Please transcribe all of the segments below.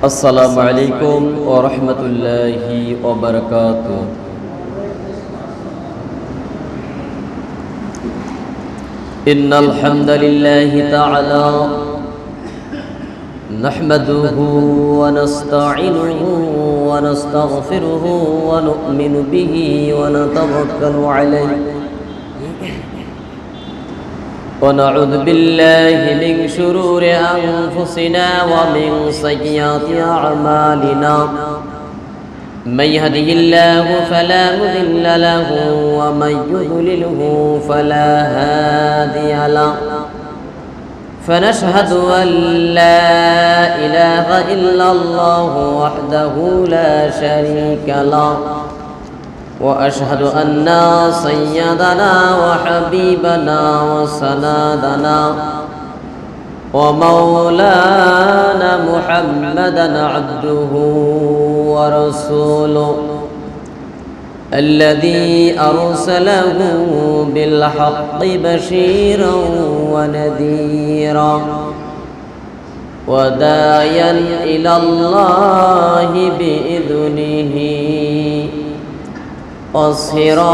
अस्सलामु अलैकुम व रहमतुल्लाहि व बरकातुहू। इन्नल हम्दुलिल्लाहि तआला नहमदुहू व नस्तईनुहू व नस्तगफिरुहू व नु'मिनु बिही व नतवक्कलु अलैहि व नऊज़ु बिल्लाहि मिन शुरूरि अनफुसिना व मिन सय्यिआति अअमालिना। मन यहदिहिल्लाहु फला मुदिल्ल लहु व मन युद्लिलहु फला हादिय लहु। फनशहदु अन ला इलाहा इल्लल्लाहु वहदहु ला शरीका लहु व अशहदु अन्ना सय्यदना व हबीबना व सनदना व मौलाना मुहम्मदन अब्दुहु व रसूलुहु अल्लज़ी अरसलहु बिल्हक़्क़ि बशीरन व नज़ीरा व दाइयन इलल्लाहि बिइज़्निहि व सिराजम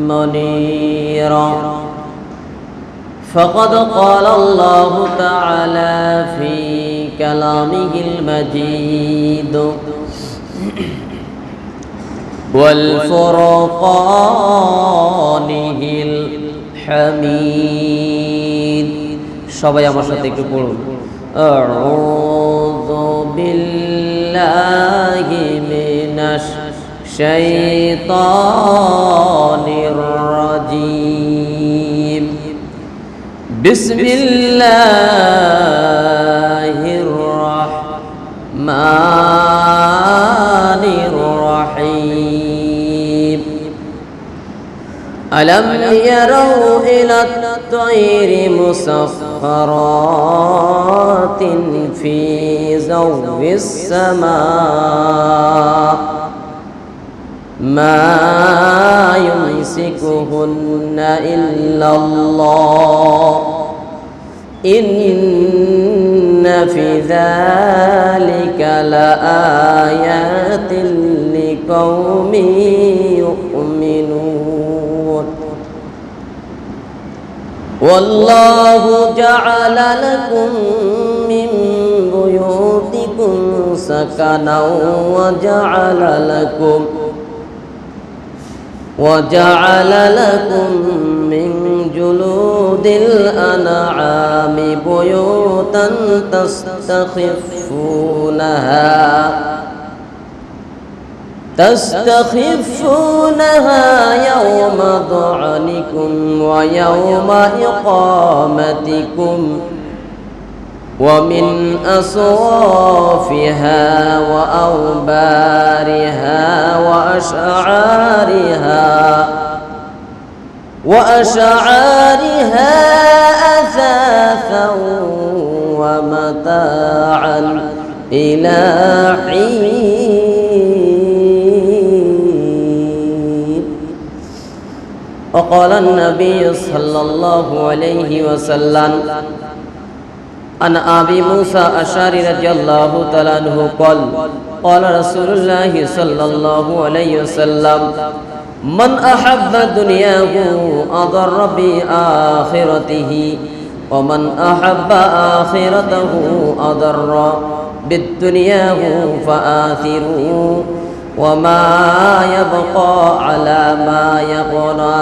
मुनीरा। फ़क़द क़ाल अल्लाहु तआला फ़ी कलामिहिल मजीद वल फ़ुरक़ानिहिल हमीद। सबाई आमार साथे एकटु पढ़ुन। अऊज़ु बिल्लाहि मिनश शैतानिर रजीम। बिस्मिल्लाहिर रहमानिर रहीम। अलम यरौ इलत तैरि मुसख्खरातिन फी ज़व्विस समा मा युमसिकुहुन्ना इल्लल्लाह इन्न फी ज़ालिका लआयातिन लिक़ौमिन युमिनून। वल्लाहु जअल लकुम मिन बुयूतिकुम सकना वजअल लकुम मिन जुलूदिल अनआमि बुयूतन तस्तख़िफ़ूनहा यौम ज़अनिकुम व यौम इक़ामतिकुम व मिन अस्वाफ़िहा व औबारिहा व अशआरिहा असासन व मताअन इला हीन। वक़ाल नबी सल्लल्लाहु अलैहि वसल्लम अन अबी मूसा अशअरी रज़ियल्लाहु तआला अन्हु क़ाल क़ाल रसूलुल्लाहि सल्लल्लाहु अलैहि वसल्लम मन अहब्ब दुनियाहु अदर्र बि आखिरतिही व मन अहब्ब आखिरतहु अदर्र बिद्दुनियाहु फ़आथिरू व मा यबक़ा अला मा यक़ना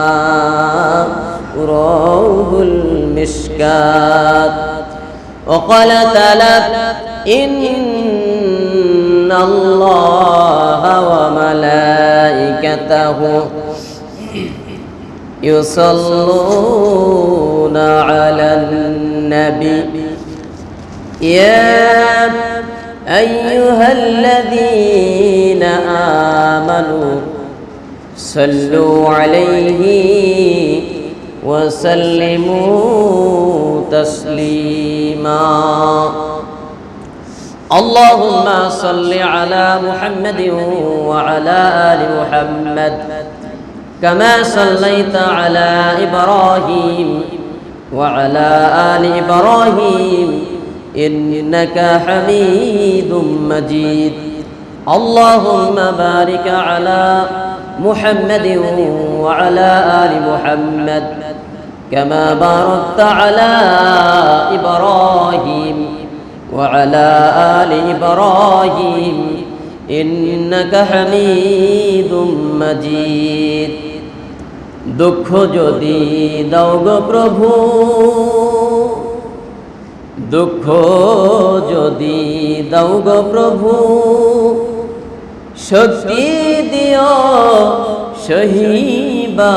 रवाहुल मिशकात। وقال تعالى إن الله وملائكته يصلون على النبي يا أيها الذين آمنوا صلوا عليه وسلموا تسليما। اللهم صل على محمد وعلى آل محمد كما صليت على إبراهيم وعلى آل إبراهيم إنك حميد مجيد اللهم بارك على محمد وعلى آل محمد كما باركت على إبراهيم وعلى آل إبراهيم إنك حميد مجيد দুঃখ যদি দাও গো প্রভু দুঃখ যদি দাও গো প্রভু শক্তি দিও সহিবার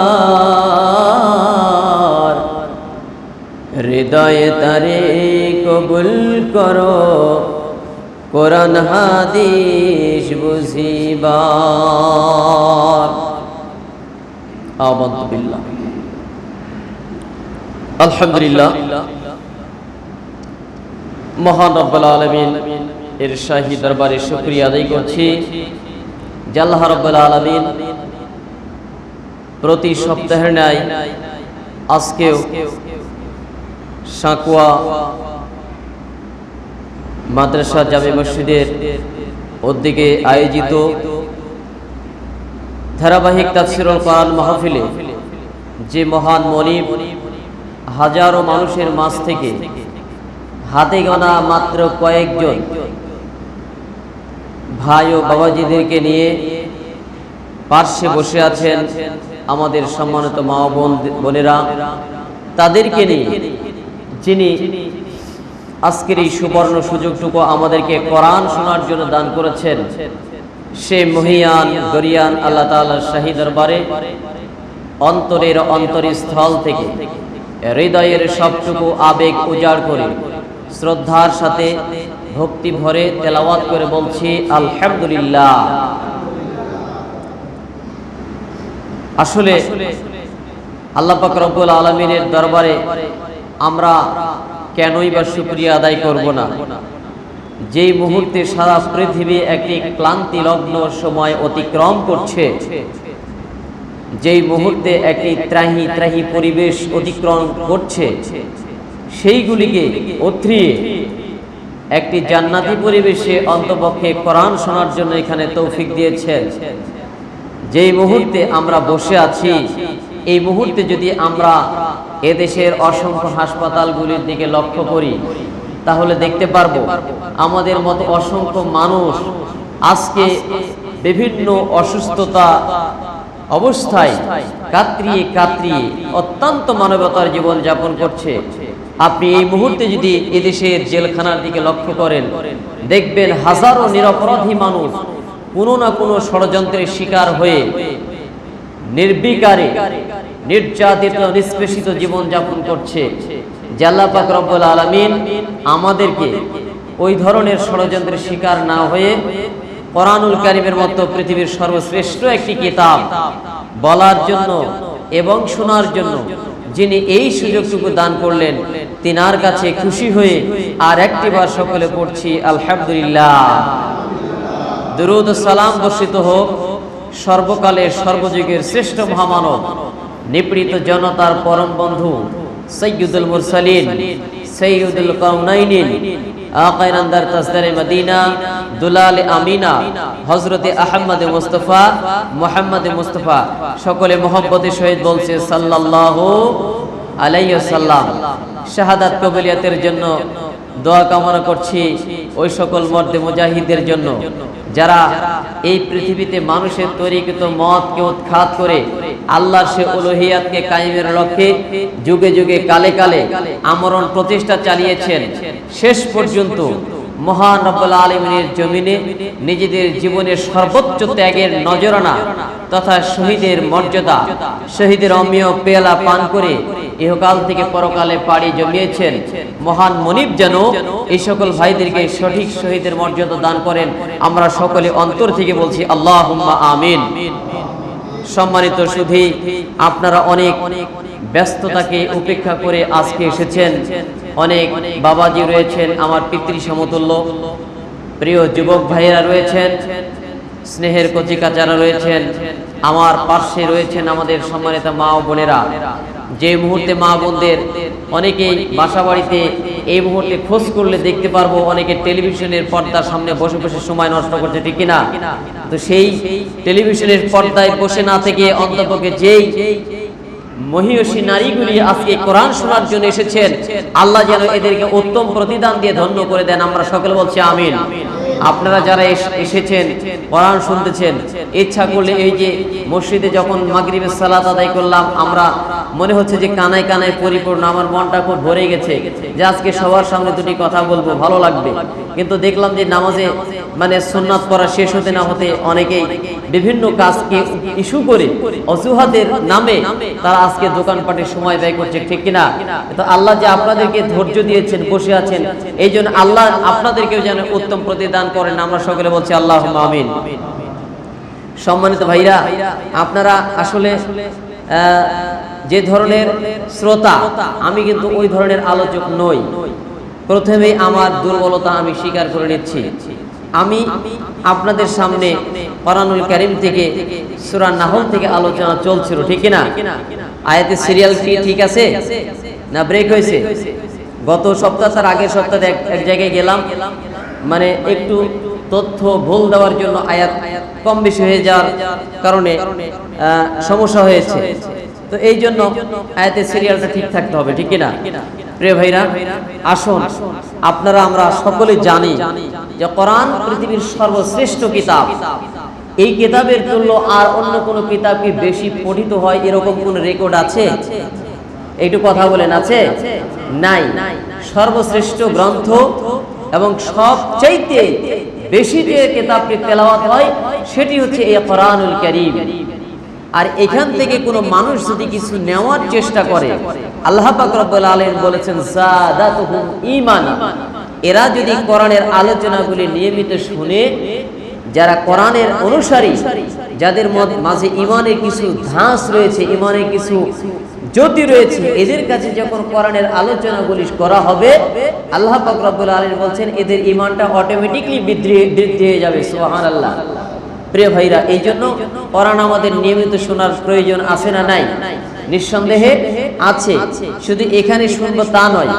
হৃদয়ে তারে কবুল করো কোরআন হাদিস বুঝিবার আমানতু বিল্লাহ আলহামদুলিল্লাহ মহান রব্বুল আলামিন এর শাহী দরবারে শুকরিয়া আদায় করছি যে আল্লাহ রব্বুল আলামিন প্রতি সপ্তাহের ন্যায় আজকেও সাকুয়া মাদ্রাসা জামে মসজিদের উদ্যোগে আয়োজিত ধারাবাহিক তাফসীরুল কোরআন মাহফিলে যে মহান মনিব হাজারো মানুষের মাঝ থেকে হাতে গোনা মাত্র কয়েকজন ভাই ও বাবাজিদেরকে নিয়ে পার্শ্বে বসে আছেন আমাদের সম্মানিত মা ও বোনেরা, তাদেরকে নিয়ে যিনি আজকের এই সুবর্ণ সুযোগটুকু আমাদেরকে কোরআন শোনার জন্য দান করেছেন, সে মহিয়ান গরিয়ান আল্লাহ তাআলার শাহী দরবারে অন্তরের অন্তরস্থল থেকে হৃদয়ের সবটুকু আবেগ উজাড় করে শ্রদ্ধার সাথে ভক্তি ভরে তেলাওয়াত করে বলছি আলহামদুলিল্লাহ। আসলে আল্লাহ পাক রব্বুল আলামিনের দরবারে আমরা কেনই বা শুকরিয়া আদায় করব না? যেই মুহূর্তে সারা পৃথিবী একটি ক্লান্তি লগ্ন সময় অতিক্রম করছে, যেই মুহূর্তে একটি ত্রাহি ত্রাহি পরিবেশ অতিক্রম করছে, সেইগুলিকে উতরিয়ে একটি জান্নাতি পরিবেশে অন্তপক্ষে কোরআন শোনার জন্য এখানে তৌফিক দিয়েছেন। যেই মুহূর্তে আমরা বসে আছি, এই মুহূর্তে যদি আমরা এদেশের অসংখ্য হাসপাতালগুলির দিকে লক্ষ্য করি, তাহলে দেখতে পারবো আমাদের মতো অসংখ্য মানুষ আজকে বিভিন্ন অসুস্থতা অবস্থায় কাতরিয়ে কাতরিয়ে অত্যন্ত মানবতার জীবন যাপন করছে। আপনি এই মুহূর্তে যদি এদেশের জেলখানার দিকে লক্ষ্য করেন, দেখবেন হাজারো নিরপরাধী মানুষ কোনো না কোনো ষড়যন্ত্রের শিকার হয়ে নির্বিকারে নির্যাতিত নিষ্পেষিত জীবন যাপন করছে। আল্লাহ পাক রব্বুল আলামিন আমাদেরকে ওই ধরনের ষড়যন্ত্রের শিকার না হয়ে কোরআনুল কারীমের মতো পৃথিবীর সর্বশ্রেষ্ঠ একটি কিতাব বলার জন্য এবং শোনার জন্য যিনি এই সুযোগটুকু দান করলেন, তিনার কাছে খুশি হয়ে আর একটিবার সকলে পড়ছি আলহামদুলিল্লাহ। দুরূদ ও সালাম বর্ষিত হোক সর্বকালের সর্বযুগের শ্রেষ্ঠ মহামানব, নিপীড়িত জনতার পরম বন্ধু সৈয়দুল মুরসালিন সৈয়দুল কাউনাইন আকায়ে নামদার তাজদারে মদিনা দুলালে আমিনা হযরতে আহমদ মুস্তাফা মুহাম্মদ মুস্তাফা, সকলে মোহব্বতের সহিত বলছে সাল্লাল্লাহু আলাইহি ওয়াসাল্লাম। শাহাদাত কবুলিয়াতের জন্য দোয়া কামনা করছি ওই সকল মর্দে মুজাহিদের জন্য যারা এই পৃথিবীতে মানুষের তৈরিকৃত মতকে উৎখাত করে আল্লাহর সে উলুহিয়াতকে কায়েমের লক্ষ্যে যুগে যুগে কালে কালে আমরণ প্রচেষ্টা চালিয়েছেন। শেষ পর্যন্ত মহান রব্বুল আলামিনের জমিনে নিজেদের জীবনের সর্বোচ্চ ত্যাগের নজরানা তথা শহীদের মর্যাদা, শহীদের অমীয় পেয়ালা পান করে ইহকাল থেকে পরকালে পাড়ি জমিয়েছেন। মহান মনিব যেন এই সকল ভাইদেরকে সঠিক শহীদের মর্যাদা দান করেন, আমরা সকলে অন্তর থেকে বলছি আল্লাহুম্মা আমিন। সম্মানিত সুধী, আপনারা অনেক ব্যস্ততাকে উপেক্ষা করে আজকে এসেছেন। অনেক বাবাজি রয়েছেন, আমার পিতৃ সমতুল্য প্রিয় যুবক ভাইয়েরা রয়েছেন, স্নেহের কচিকাচারা রয়েছেন, আমার পার্শ্বে রয়েছেন আমাদের সম্মানিত মা ও বোনেরা। যে মুহূর্তে মা বোনদের অনেকেই বাসা বাড়িতে এই মুহূর্তে খোঁজ করলে দেখতে পারবো অনেকে টেলিভিশনের পর্দার সামনে বসে বসে সময় নষ্ট করছে, ঠিক কিনা? তো সেই টেলিভিশনের পর্দায় বসে না থেকে অন্তপক্ষে যেই মহিয়সী নারীগুলি আজকে কোরআন শোনার জন্য এসেছেন, আল্লাহ যেন এদেরকে উত্তম প্রতিদান দিয়ে ধন্য করে দেন। আমরা সকলে বলছি আমিন। আপনারা যারা এসেছেন কোরআন শুনতেছেন, ইচ্ছা করলে এই যে মসজিদে যখন মাগরিবের সালাত আদায় করলাম, আমরা মনে হচ্ছে যে কানায় কানায় পরিপূর্ণ, আমার মনটা খুব ভরে গেছে যে আজকে সবার সামনে দুটি কথা বলবো, ভালো লাগবে। কিন্তু দেখলাম যে নামাজে মানে সুন্নাত পড়া শেষ হতে না হতে অনেকেই বিভিন্ন কাজকে ইস্যু করে অজুহাতের নামে তারা আজকে দোকানপাটে সময় ব্যয় করছে, ঠিক কিনা? তো আল্লাহ যে আপনাদেরকে ধৈর্য দিয়েছেন, বসে আছেন, এই জন্য আল্লাহ আপনাদেরকেও যেন উত্তম প্রতিদান করেন। আমরা সকলে বলছি আল্লাহুম্মা আমিন। সম্মানিত ভাইরা, আপনারা আসলে যে ধরনের শ্রোতা, আমি কিন্তু ওই ধরনের আলোচক নই। প্রথমেই আমার দুর্বলতা আমি স্বীকার করে নিচ্ছি। আমি আপনাদের সামনে কোরআনুল কারীম থেকে সূরা নাহল থেকে আলোচনা চলছিল, ঠিক কিনা? আয়াতের সিরিয়াল কি ঠিক আছে না ব্রেক হয়েছে? গত সপ্তাহ তার আগের সপ্তাহে এক জায়গায় গেলাম, মানে একটু তথ্য ভুল দেওয়ার জন্য আয়াত কম বেশি হয়ে যাওয়ার কারণে সমস্যা হয়েছে। তো এই জন্য আয়াতের সিরিয়ালটা ঠিক থাকতে হবে, ঠিক কিনা? প্রিয় ভাইরা, আসুন, আপনারা আমরা সকলে জানি যে কোরআন পৃথিবীর সর্বশ্রেষ্ঠ কিতাব। এই কিতাবের তুল্য আর অন্য কোন কিতাব কি বেশি পঠিত হয় এরকম কোন রেকর্ড আছে? একটু কথা বলেন, আছে? নাই। সর্বশ্রেষ্ঠ গ্রন্থ এবং সবচাইতে বেশি যে কিতাবটি তেলাওয়াত হয় সেটি হচ্ছে এই কোরআনুল কারীম। আর এখান থেকে কোনো মানুষ যদি কিছু নেওয়ার চেষ্টা করে, আল্লাহ পাক রব্বুল আলামিন বলেছেন যাদাতুহুম ঈমানা, এরা যদি কোরআনের আলোচনাগুলি নিয়মিত শুনে, যারা কোরআনের অনুসারী, যাদের মাঝে ঈমানের কিছু ধাঁচ রয়েছে, ঈমানের কিছু জ্যোতি রয়েছে, এদের কাছে যখন কোরআনের আলোচনাগুলি করা হবে, আল্লাহ পাক রব্বুল আলামিন বলছেন এদের ঈমানটা অটোমেটিক্যালি বৃদ্ধি হয়ে যাবে। সুবহানাল্লাহ। প্রিয় ভাইরা, এই জন্য কোরআন আমাদের নিয়মিত শোনার প্রয়োজন আছে না নাই? নিঃসন্দেহে আছে। শুধু এখানে শুনবো তা নয়,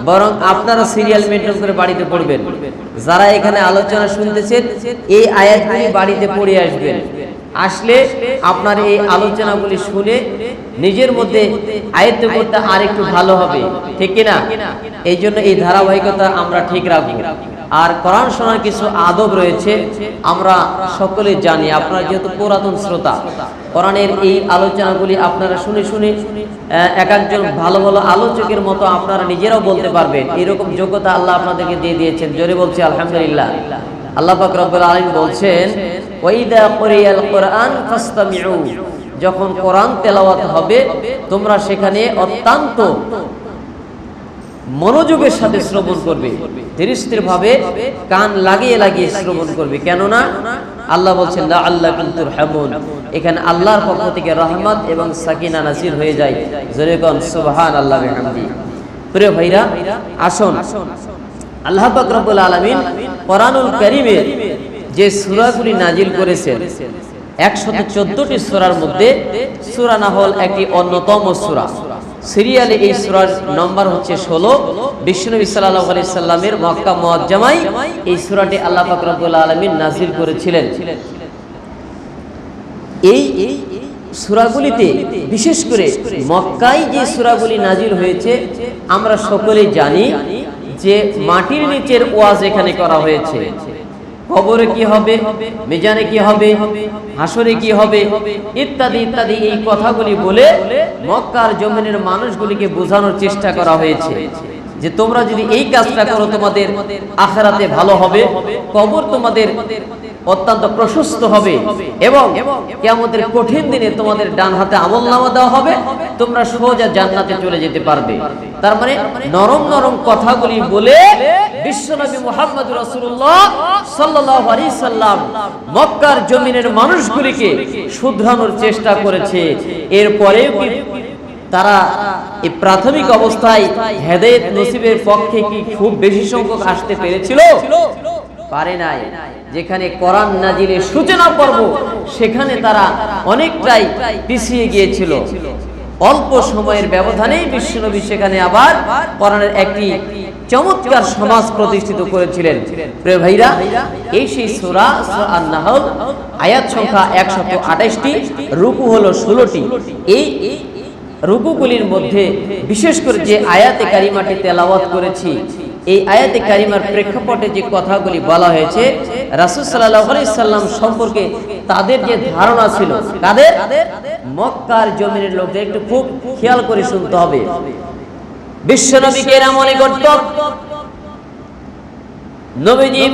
বরং আপনারা সিরিয়াল মেনটেন করে বাড়িতে পড়বেন। যারা এখানে আলোচনা শুনতেছেন, এই আয়াতগুলি বাড়িতে পড়ে আসবেন। আসলে আপনার এই আলোচনাগুলি শুনে নিজের মধ্যে আয়ত্ত করতে আরেকটু ভালো হবে, ঠিক কিনা? এই জন্য এই ধারাবাহিকতা আমরা ঠিক রাখবো। আর কোরআন শোনার কিছু আদব রয়েছে, আমরা সকলে জানি। আপনারা যেহেতু পুরাতন শ্রোতা, কোরআনের এই আলোচনাগুলি আপনারা শুনে শুনে এক একজন ভালো ভালো আলোচকের মতো আপনারা নিজেরাও বলতে পারবেন। এরকম যোগ্যতা আল্লাহ আপনাদেরকে দিয়ে দিয়েছেন। জোরে বলছি আলহামদুলিল্লাহ। আল্লাহ পাক রব্বুল আলামিন বলছেন, ওয়াইদা কুরিয়াল কোরআন ফাসতামিউ, যখন কোরআন তেলাওয়াত হবে তোমরা সেখানে অত্যন্ত মনোযোগের সাথে শ্রবণ করবে, ধীরস্থির ভাবে কান লাগিয়ে লাগিয়ে শ্রবণ করবে। কেননা আল্লাহ বলছেন লাআল্লাকুম তুরহামুন, এখানে আল্লাহর পক্ষ থেকে রহমত এবং সাকিনা নাযিল হয়ে যায়। জোরে কোন সুবহানাল্লাহি ওয়া বিহামদিহি। প্রিয় ভাইরা, আসুন, আল্লাহ পাক রব্বুল আলামিন কোরআনুল কারীমের যে সূরাগুলি নাজিল করেছেন, 114টি সূরার মধ্যে সূরা নাহল একটি অন্যতম সূরা। সিরিয়ালে এই সূরার নম্বর হচ্ছে 16। বিশ্বনবী সাল্লাল্লাহু আলাইহি সাল্লামের মক্কা মুআজ্জামায় এই সূরাটি আল্লাহ পাক রব্বুল আলামিন নাজিল করেছিলেন। এই সূরাগুলিতে বিশেষ করে মক্কায় যে সূরাগুলি নাজিল হয়েছে, আমরা সকলেই জানি যে মাটির নিচের ওয়াজ এখানে করা হয়েছে। কবরে কি হবে, মিজানে কি হবে, হাসরে কি হবে, ইত্যাদি ইত্যাদি এই কথাগুলি বলে মক্কার জমিনের মানুষগুলিকে বোঝানোর চেষ্টা করা হয়েছে যে তোমরা যদি এই কাজটা করো তোমাদের আখিরাতে ভালো হবে, কবর তোমাদের অত্যন্ত প্রশস্ত হবে এবং কিয়ামতের কঠিন দিনে তোমাদের ডান হাতে আমলনামা দেওয়া হবে, তোমরা সোজা জান্নাতে চলে যেতে পারবে। তার মানে নরম নরম কথাগুলি বলে বিশ্বনবী মুহাম্মদ রাসূলুল্লাহ সাল্লাল্লাহু আলাইহি সাল্লাম মক্কার জমিনের মানুষগুলিকে শুধরানোর চেষ্টা করেছে। এরপরেও কি তারা এই প্রাথমিক অবস্থায় হেদায়েত নসিবের পক্ষে কি খুব বেশি সংখ্যক আসতে পেরেছিল? পারে নাই। যেখানে কোরআন নাজিলের সূচনা পর্ব, সেখানে তারা অনেকটাই পিছিয়ে গিয়েছিল। অল্প সময়ের ব্যবধানেই বিশ্বনবী সেখানে আবার কোরআনের একটি চমৎকার সমাজ প্রতিষ্ঠিত করেছিলেন। প্রিয় ভাইরা, এই সেই সূরা আন-নাহল, আয়াত সংখ্যা 128টি, রুকু হলো 16টি। এই রুকুগুলির মধ্যে বিশেষ করে যে আয়াতে কারিমাটি তেলাওয়াত করেছি, এই আয়াতে কারিমার প্রেক্ষাপটে যে কথাগুলি বলা হয়েছে, রাসূল সাল্লাল্লাহু আলাইহি সাল্লাম সম্পর্কে তাদের যে ধারণা ছিল, তাদের মক্কার জমিনের লোকদের একটু খুব খেয়াল করে শুনতে হবে। বিশ্বনবীকে এরা মনে করত নবীজি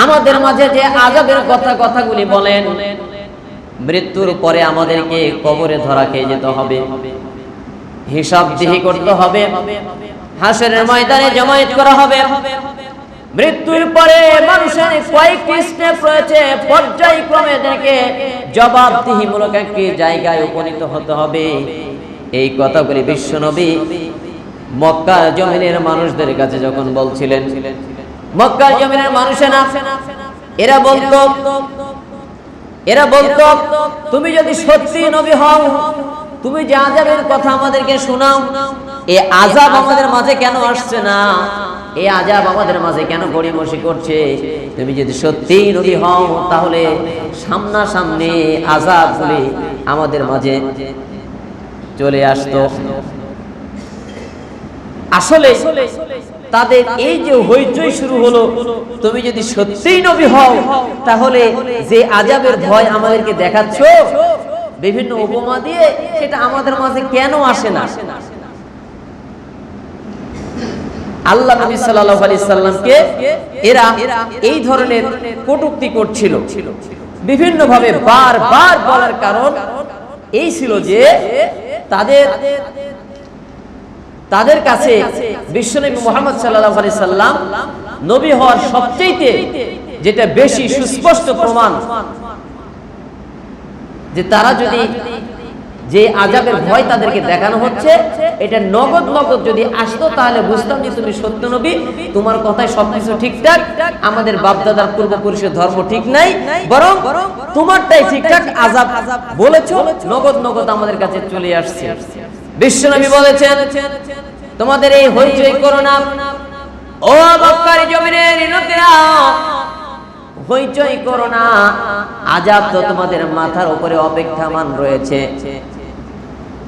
আমাদের মাঝে যে আযাবের কথাগুলি বলেন, মৃত্যুর পরে আমাদেরকে কবরে ধরা খেয়ে যেতে হবে, হিসাবদিহি করতে হবে, হাসরের ময়দানে জমায়েত করা হবে। মৃত্যুর পরে মানুষের কয়েকটি স্টেপ রয়েছে, পর্যায়ক্রমে এদেরকে জবাবদিহিমূলক একটি জায়গায় উপনীত হতে হবে। এই কথাগুলি বিশ্বনবী মক্কার জমিনের মানুষদের কাছে যখন বলছিলেন, মক্কার জমিনের মানুষেরা এরা বলতো তুমি যদি সত্যি নবী হও, তুমি যে আযাবের কথা আমাদেরকে শোনাও, এই আযাব আমাদের মাঝে কেন আসছে না? এই আযাব আমাদের মাঝে কেন গড়িমসি করছে? তুমি যদি সত্যি নবী হও, তাহলে সামনাসামনি আযাবগুলি আমাদের মাঝে চলে আসতো। আসলে তাদের এই যে হইচই শুরু হলো, তুমি যদি সত্যিই নবী হও, তাহলে যে আযাবের ভয় আমাদেরকে দেখাচ্ছ বিভিন্ন উপমা দিয়ে, সেটা আমাদের মাঝে কেন আসে না? আল্লাহ নবী সাল্লাল্লাহু আলাইহি সাল্লামকে এরা এই ধরনের কটূক্তি করছিল বিভিন্ন ভাবে। বারবার বলার কারণ এই ছিল যে তাদের কাছে বিশ্বনবী মুহাম্মদ সাল্লাল্লাহু আলাইহি সাল্লাম নবী হওয়ার সবচেয়ে যেটা বেশি সুস্পষ্ট প্রমাণ, যে তারা যদি যে আযাবের ভয় তাদেরকে দেখানো হচ্ছে, এটা নগদ যদি আসতো, তাহলে বুঝতাম যে তুমি সত্য নবী, তোমার কথায় সবকিছু ঠিকঠাক, আমাদের বাপদাদার পূর্বপুরুষের ধর্ম ঠিক নাই, বরং তোমারটাই ঠিকঠাক, আযাব বলেছো নগদ আমাদের কাছে চলে আসছে। বিশ্বনবী বলেছেন, তোমাদের এই হইচই করো না, ও মক্কার জমিনের লোকেরা, হইচই করো না, আযাব তো তোমাদের মাথার উপরে অপেক্ষামান রয়েছে।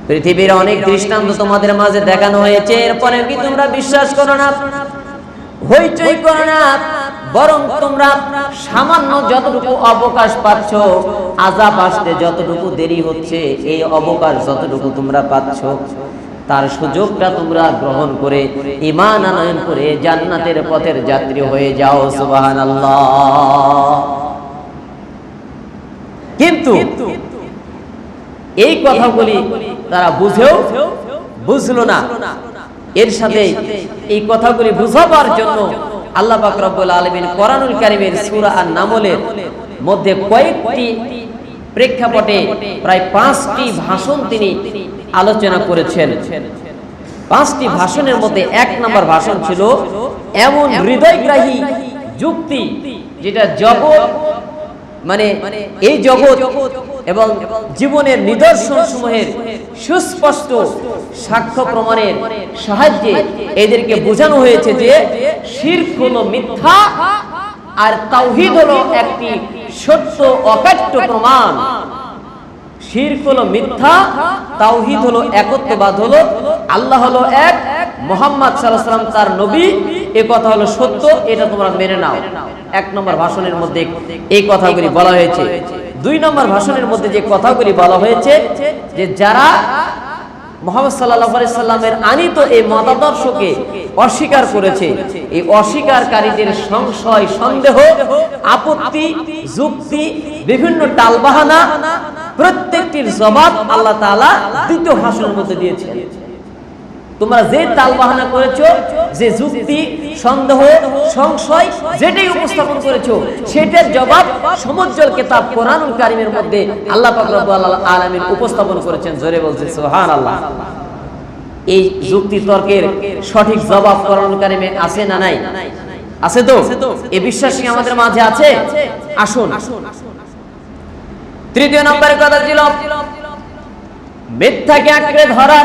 পৃথিবীর অনেক দৃষ্টান্ত তোমাদের মাঝে দেখানো হয়েছে, এরপরে কি তোমরা বিশ্বাস করো না? হইচই করো না, বরং তোমরা সামান্য যতটুকু অবকাশ পাচ্ছ, আযাব আসতে যতটুকু দেরি হচ্ছে, এই অবকাশ যতটুকু তোমরা পাচ্ছ, তার সুযোগটা তোমরা গ্রহণ করে ঈমান আনয়ন করে জান্নাতের পথের যাত্রী হয়ে যাও। সুবহানাল্লাহ। কিন্তু এই কথাগুলি তারা বুঝলো না। এর সাথে এই কথাগুলি বুঝাবার জন্য আল্লাহ পাক রব্বুল আলামিন কোরআনুল কারীমের সূরা আন-নামলের মধ্যে কয়েকটি প্রেক্ষাপটে প্রায় 5টি ভাষণ তিনি আলোচনা করেছেন। 5টি ভাষণের মধ্যে 1 নম্বর ভাষণ ছিল এমন হৃদয়গ্রাহী যুক্তি, যেটা জগৎ মানে এই জগৎ এবং জীবনের নিদর্শন সমূহের সুস্পষ্ট সাক্ষ্য প্রমাণের সাহায্যে এদেরকে বোঝানো হয়েছে যে শিরক হলো মিথ্যা, আর তাওহীদ হলো একটি সত্য অকাট্য প্রমাণ। শিরক হলো মিথ্যা, তাওহীদ হলো একত্ববাদ, হলো আল্লাহ হলো এক, মুহাম্মদ সাল্লাল্লাহু আলাইহি ওয়াসাল্লাম তার নবী, এই কথা হলো সত্য, এটা তোমরা মেনে নাও। 1 নম্বর ভাষণের মধ্যে এই কথাগুলি বলা হয়েছে। 2 নম্বর ভাষণের মধ্যে যে কথাগুলি বলা হয়েছে, যে যারা মুহাম্মদ সাল্লাল্লাহু আলাইহি সাল্লামের আনিত এই মতাদর্শকে অস্বীকার করেছে, এই অস্বীকারকারীদের সংশয়, সন্দেহ, আপত্তি, যুক্তি, বিভিন্ন টালবাহানা, প্রত্যেকটির জবাব আল্লাহ তাআলা দ্বিতীয় ভাষণের মধ্যে দিয়েছেন। তোমরা যে তালবাহানা করেছো, যে যুক্তি, সন্দেহ, সংশয় যেটাই উপস্থাপন করেছো, সেটার জবাব সমুজ্জ্বল কিতাব কোরআনুল কারীমের মধ্যে আল্লাহ পাক রব্বুল আলামিন উপস্থাপন করেছেন। জোরে বলছে সুবহানাল্লাহ। এই যুক্তি তর্কের সঠিক জবাব কোরআনুল কারীমে আছে না নাই? আছে তো? এই বিশ্বাস কি আমাদের মাঝে আছে? আসুন, তৃতীয় নম্বরের কথা ছিল মিথ্যাকে আঁকড়ে ধরা,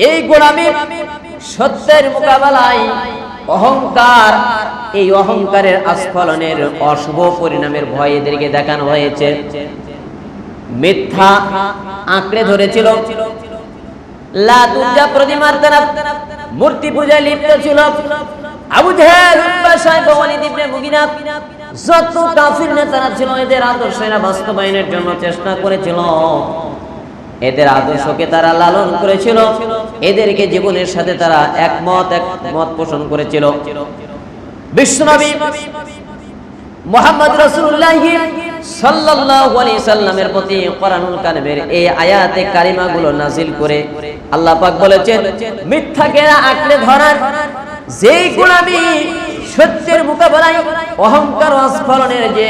এই গোলামি, সত্যের মোকাবেলায় অহংকার, এই অহংকারের আস্ফলনের অশুভ পরিণামের ভয় এদেরকে দেখানো হয়েছে। মিথ্যা আঁকড়ে ধরেছিল, লাত উজ্জা প্রতিমার তারা মূর্তি পূজায় লিপ্ত ছিল। আবু জেহেল, উতবা, সাইবা, ওয়ালিদ ইবনে মুগিরা, যত কাফির নেতারা ছিল এদের আদর্শেরা বাস্তবায়নের জন্য চেষ্টা করেছিল, এদের আদর্শকে তারা লালন করেছিল, এদেরকে জীবনের সাথে তারা একমত পোষণ করেছিল। বিশ্বনবী মুহাম্মদ রাসূলুল্লাহ সাল্লাল্লাহু আলাইহি সাল্লামের প্রতি কোরআনুল কারীমের এই আয়াতে কারিমাগুলো নাজিল করে আল্লাহ পাক বলেছেন, মিথ্যাকে আঁকড়ে ধরার যেই গোলামি, সত্যের মোকাবেলায় অহংকার ও আস্ফলনের যে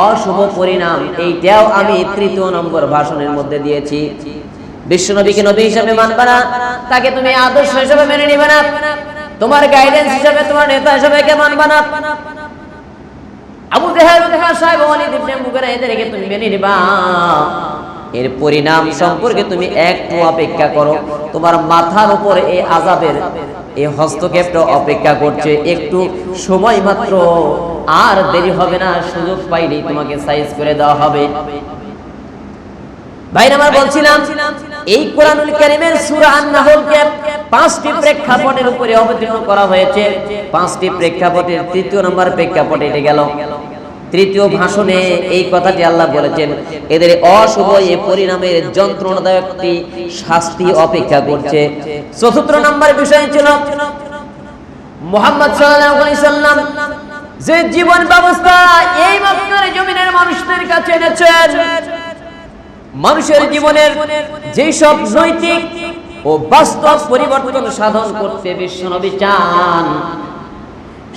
অশুভ পরিণাম, এইটাও আমি 3 নম্বর ভাষণের মধ্যে দিয়েছি। বিশ্বনবীকে নবী হিসেবে মানবে না, তাকে তুমি আদর্শ হিসেবে মেনে নিবে না, তোমার গাইডেন্স হিসেবে, তোমার নেতা হিসেবে কে মানবে না। আবু জেহেল, উতবা, সাইবা, ওয়ালিদ ইবনে মুগিরা, এদেরকে তুমি মেনে নিবা, এর পরিণাম সম্পর্কে তুমি একটু অপেক্ষা করো। তোমার মাথার উপরে এই আযাবের এই হস্তক্ষেপটা অপেক্ষা করছে, একটু সময় মাত্র, আর দেরি হবে না, সুযোগ পাইলেই তোমাকে সাইজ করে দেওয়া হবে। ভাইরা আমার, বলছিলাম এই কোরআনুল কারীমের সূরা আন-নাহলকে 5টি প্রেক্ষাপটের উপরে অবতীর্ণ করা হয়েছে। 5টি প্রেক্ষাপটের 3য় নম্বর প্রেক্ষাপটে এসে গেল। 3য় ভাষণে এই কথাটি আল্লাহ বলেছেন, এদের অশুভ এই পরিণামের যন্ত্রণাদায়ক একটি শাস্তি অপেক্ষা করছে। 4th নম্বর বিষয় ছিল মুহাম্মদ সাল্লাল্লাহু আলাইহি সাল্লাম যে জীবন ব্যবস্থা এই মক্কার জমিনের মানুষদের কাছে এনেছেন, মানুষের জীবনের যেই সব নৈতিক ও বাস্তব পরিবর্তন সাধন করতে বিশ্বনবী চান,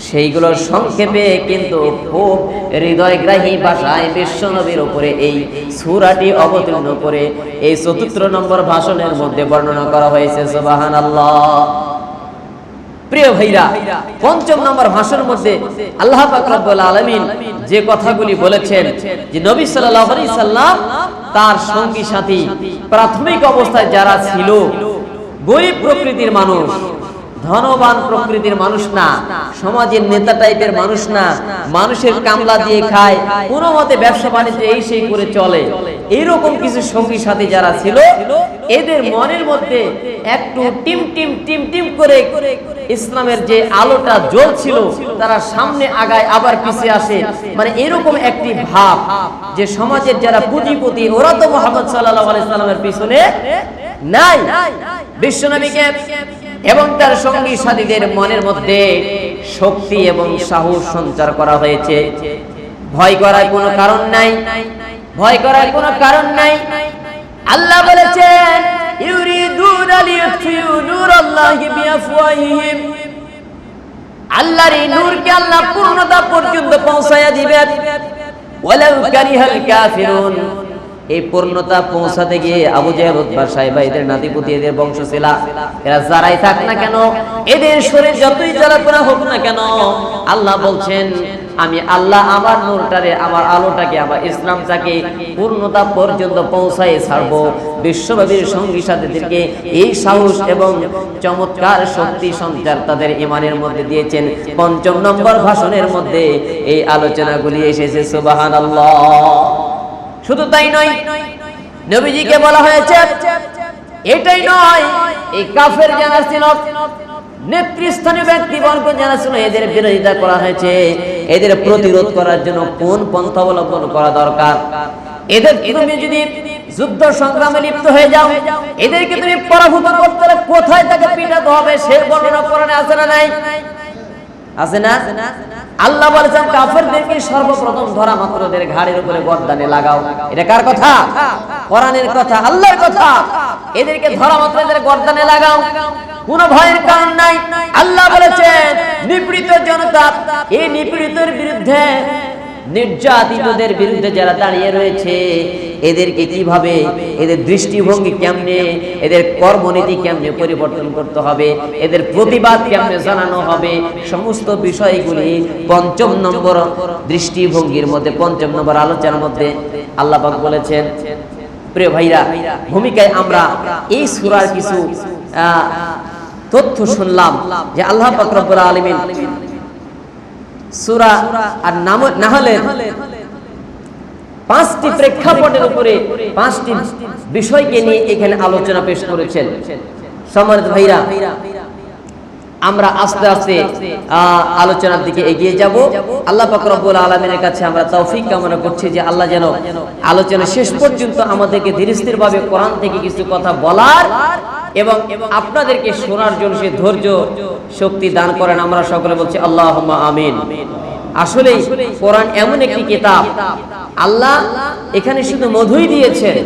সেইগুলোর সংক্ষেপে কিন্তু খুব হৃদয়গ্রাহী ভাষায় বিশ্বনবীর উপরে এই সূরাটি অবতীর্ণ করে এই 4th নম্বর ভাষণের মধ্যে বর্ণনা করা হয়েছে। সুবহানাল্লাহ। প্রিয় ভাইরা, 5ম নম্বর ভাষণের মধ্যে আল্লাহ পাক রব্বুল আলামিন যে কথাগুলি বলেছেন, যে নবী সাল্লাল্লাহু আলাইহি সাল্লাম তার সঙ্গী সাথী প্রাথমিক অবস্থায় যারা ছিল, গরিব প্রকৃতির মানুষ, ধনবান প্রকৃতির মানুষ না, সমাজের নেতা টাইপের মানুষ না, মানুষের কামলা দিয়ে খায়, কোনো মতে ব্যবসা বাণিজ্য এই সেই করে চলে, এইরকম কিছু সঙ্গী সাথী যারা ছিল, এদের মনের মধ্যে একটু টিম টিম টিম টিম করে ইসলামের যে আলোটা জ্বলছিল, তারা সামনে আগায় আবার পিছিয়ে আসে, মানে এরকম একটি ভাব যে সমাজের যারা পুঁজিপতি, ওরা তো মুহাম্মদ সাল্লাল্লাহু আলাইহি সাল্লামের পিছনে নাই। বিশ্বনবীকে এবং তার সঙ্গী সাথীদের মনের মধ্যে শক্তি এবং সাহস সঞ্চার করা হয়েছে। ভয় করার কোনো কারণ নাই, ভয় করার কোনো কারণ নাই। আল্লাহ বলেছেন, ইউরিদুনা লিইউতফিউ নূরাল্লাহি বিআফওয়াহিহিম, আল্লাহর এই নূরকে আল্লাহ পূর্ণতা পর্যন্ত পৌঁছায়া দিবেন। ওয়ালাউ কারিহাল কাফিরুন, এই পূর্ণতা পৌঁছাতে গিয়ে আবু জেহেল, উতবা, সাইবা, এদের নাতিপুতি, এদের বংশশিলা, এরা যারাই থাক না কেন, এদের শরীর যতই জ্বালাপোড়া হোক না কেন, আল্লাহ বলছেন আমি আল্লাহ আমার নূরটারে, আমার আলোটাকে, আমার ইসলামটাকে পূর্ণতা পর্যন্ত পৌঁছায় ছাড়বো। বিশ্বব্যাপীর সঙ্গী সাথীদেরকে এই সাহস এবং চমৎকার শক্তি সঞ্চার তাদের ঈমানের মধ্যে দিয়েছেন। 5ম নম্বর ভাষণের মধ্যে এই আলোচনাগুলি এসেছে। সুবহানাল্লাহ। শুধু তাই নয়, নবীজিকে বলা হয়েছে এটাই নয়, এই কাফের যারা ছিল, নেতৃস্থানীয় ব্যক্তিবর্গ যারা ছিল, এদের বিরোধিতা করা হয়েছে। এদের প্রতিরোধ করার জন্য কোন পন্থা অবলম্বন করা দরকার, এদের তুমি যদি যুদ্ধ সংগ্রামে লিপ্ত হয়ে যাও, এদেরকে তুমি পরাভূত করতে হলে কোথায় তাকে পিটাতে হবে, সে বর্ণনা কোরআনে আছে না নাই? আছে না? আল্লাহ বলেছেন কাফেরদেরকে সর্বপ্রথম ধরা মাত্র ওদের ঘাড়ের উপরে গর্দানে লাগাও। এটা কার কথা? কোরআনের কথা, আল্লাহর কথা। এদেরকে ধরা মাত্র এদের গর্দানে লাগাও, কোনো ভয়ের কারণ নাই। আল্লাহ বলেছেন নিপীড়িত জনতা, এই নিপীড়িতের বিরুদ্ধে, নির্যাতিতদের বিরুদ্ধে যারা দাঁড়িয়ে রয়েছে, এদেরকে কিভাবে, এদের দৃষ্টিভঙ্গি কেমনে, এদের কর্মনীতি কেমনে পরিবর্তন করতে হবে, এদের প্রতিবাদ কেমনে জানানো হবে, সমস্ত বিষয়গুলি 5ম নম্বর দৃষ্টিভঙ্গির মধ্যে, 5ম নম্বর আলোচনার মধ্যে আল্লাহ পাক বলেছেন প্রিয় ভাইরা, ভূমিকায় আমরা এই সূরার কিছু তথ্য শুনলাম যে আল্লাহ পাক রব্বুল আলামিন সূরা আন-নাহলের 5টি প্রেক্ষাপটের উপরে 5টি বিষয়কে নিয়ে এখানে আলোচনা পেশ করেছেন। সম্মানিত ভাইরা, আমরা আস্তে আস্তে আলোচনার দিকে এগিয়ে যাব। আল্লাহ পাক রব্বুল আলামিনের কাছে আমরা তৌফিক কামনা করছি যে আল্লাহ যেন আলোচনা শেষ পর্যন্ত আমাদেরকে ধীরস্থিরভাবে কোরআন থেকে কিছু কথা বলার এবং আপনাদেরকে শোনার জন্য সে ধৈর্য শক্তি দান করেন। আমরা সকলে বলছি আল্লাহুম্মা আমিন। আসলে কোরআন এমন একটি কিতাব, আল্লাহ এখানে শুধু মধুই দিয়েছেন।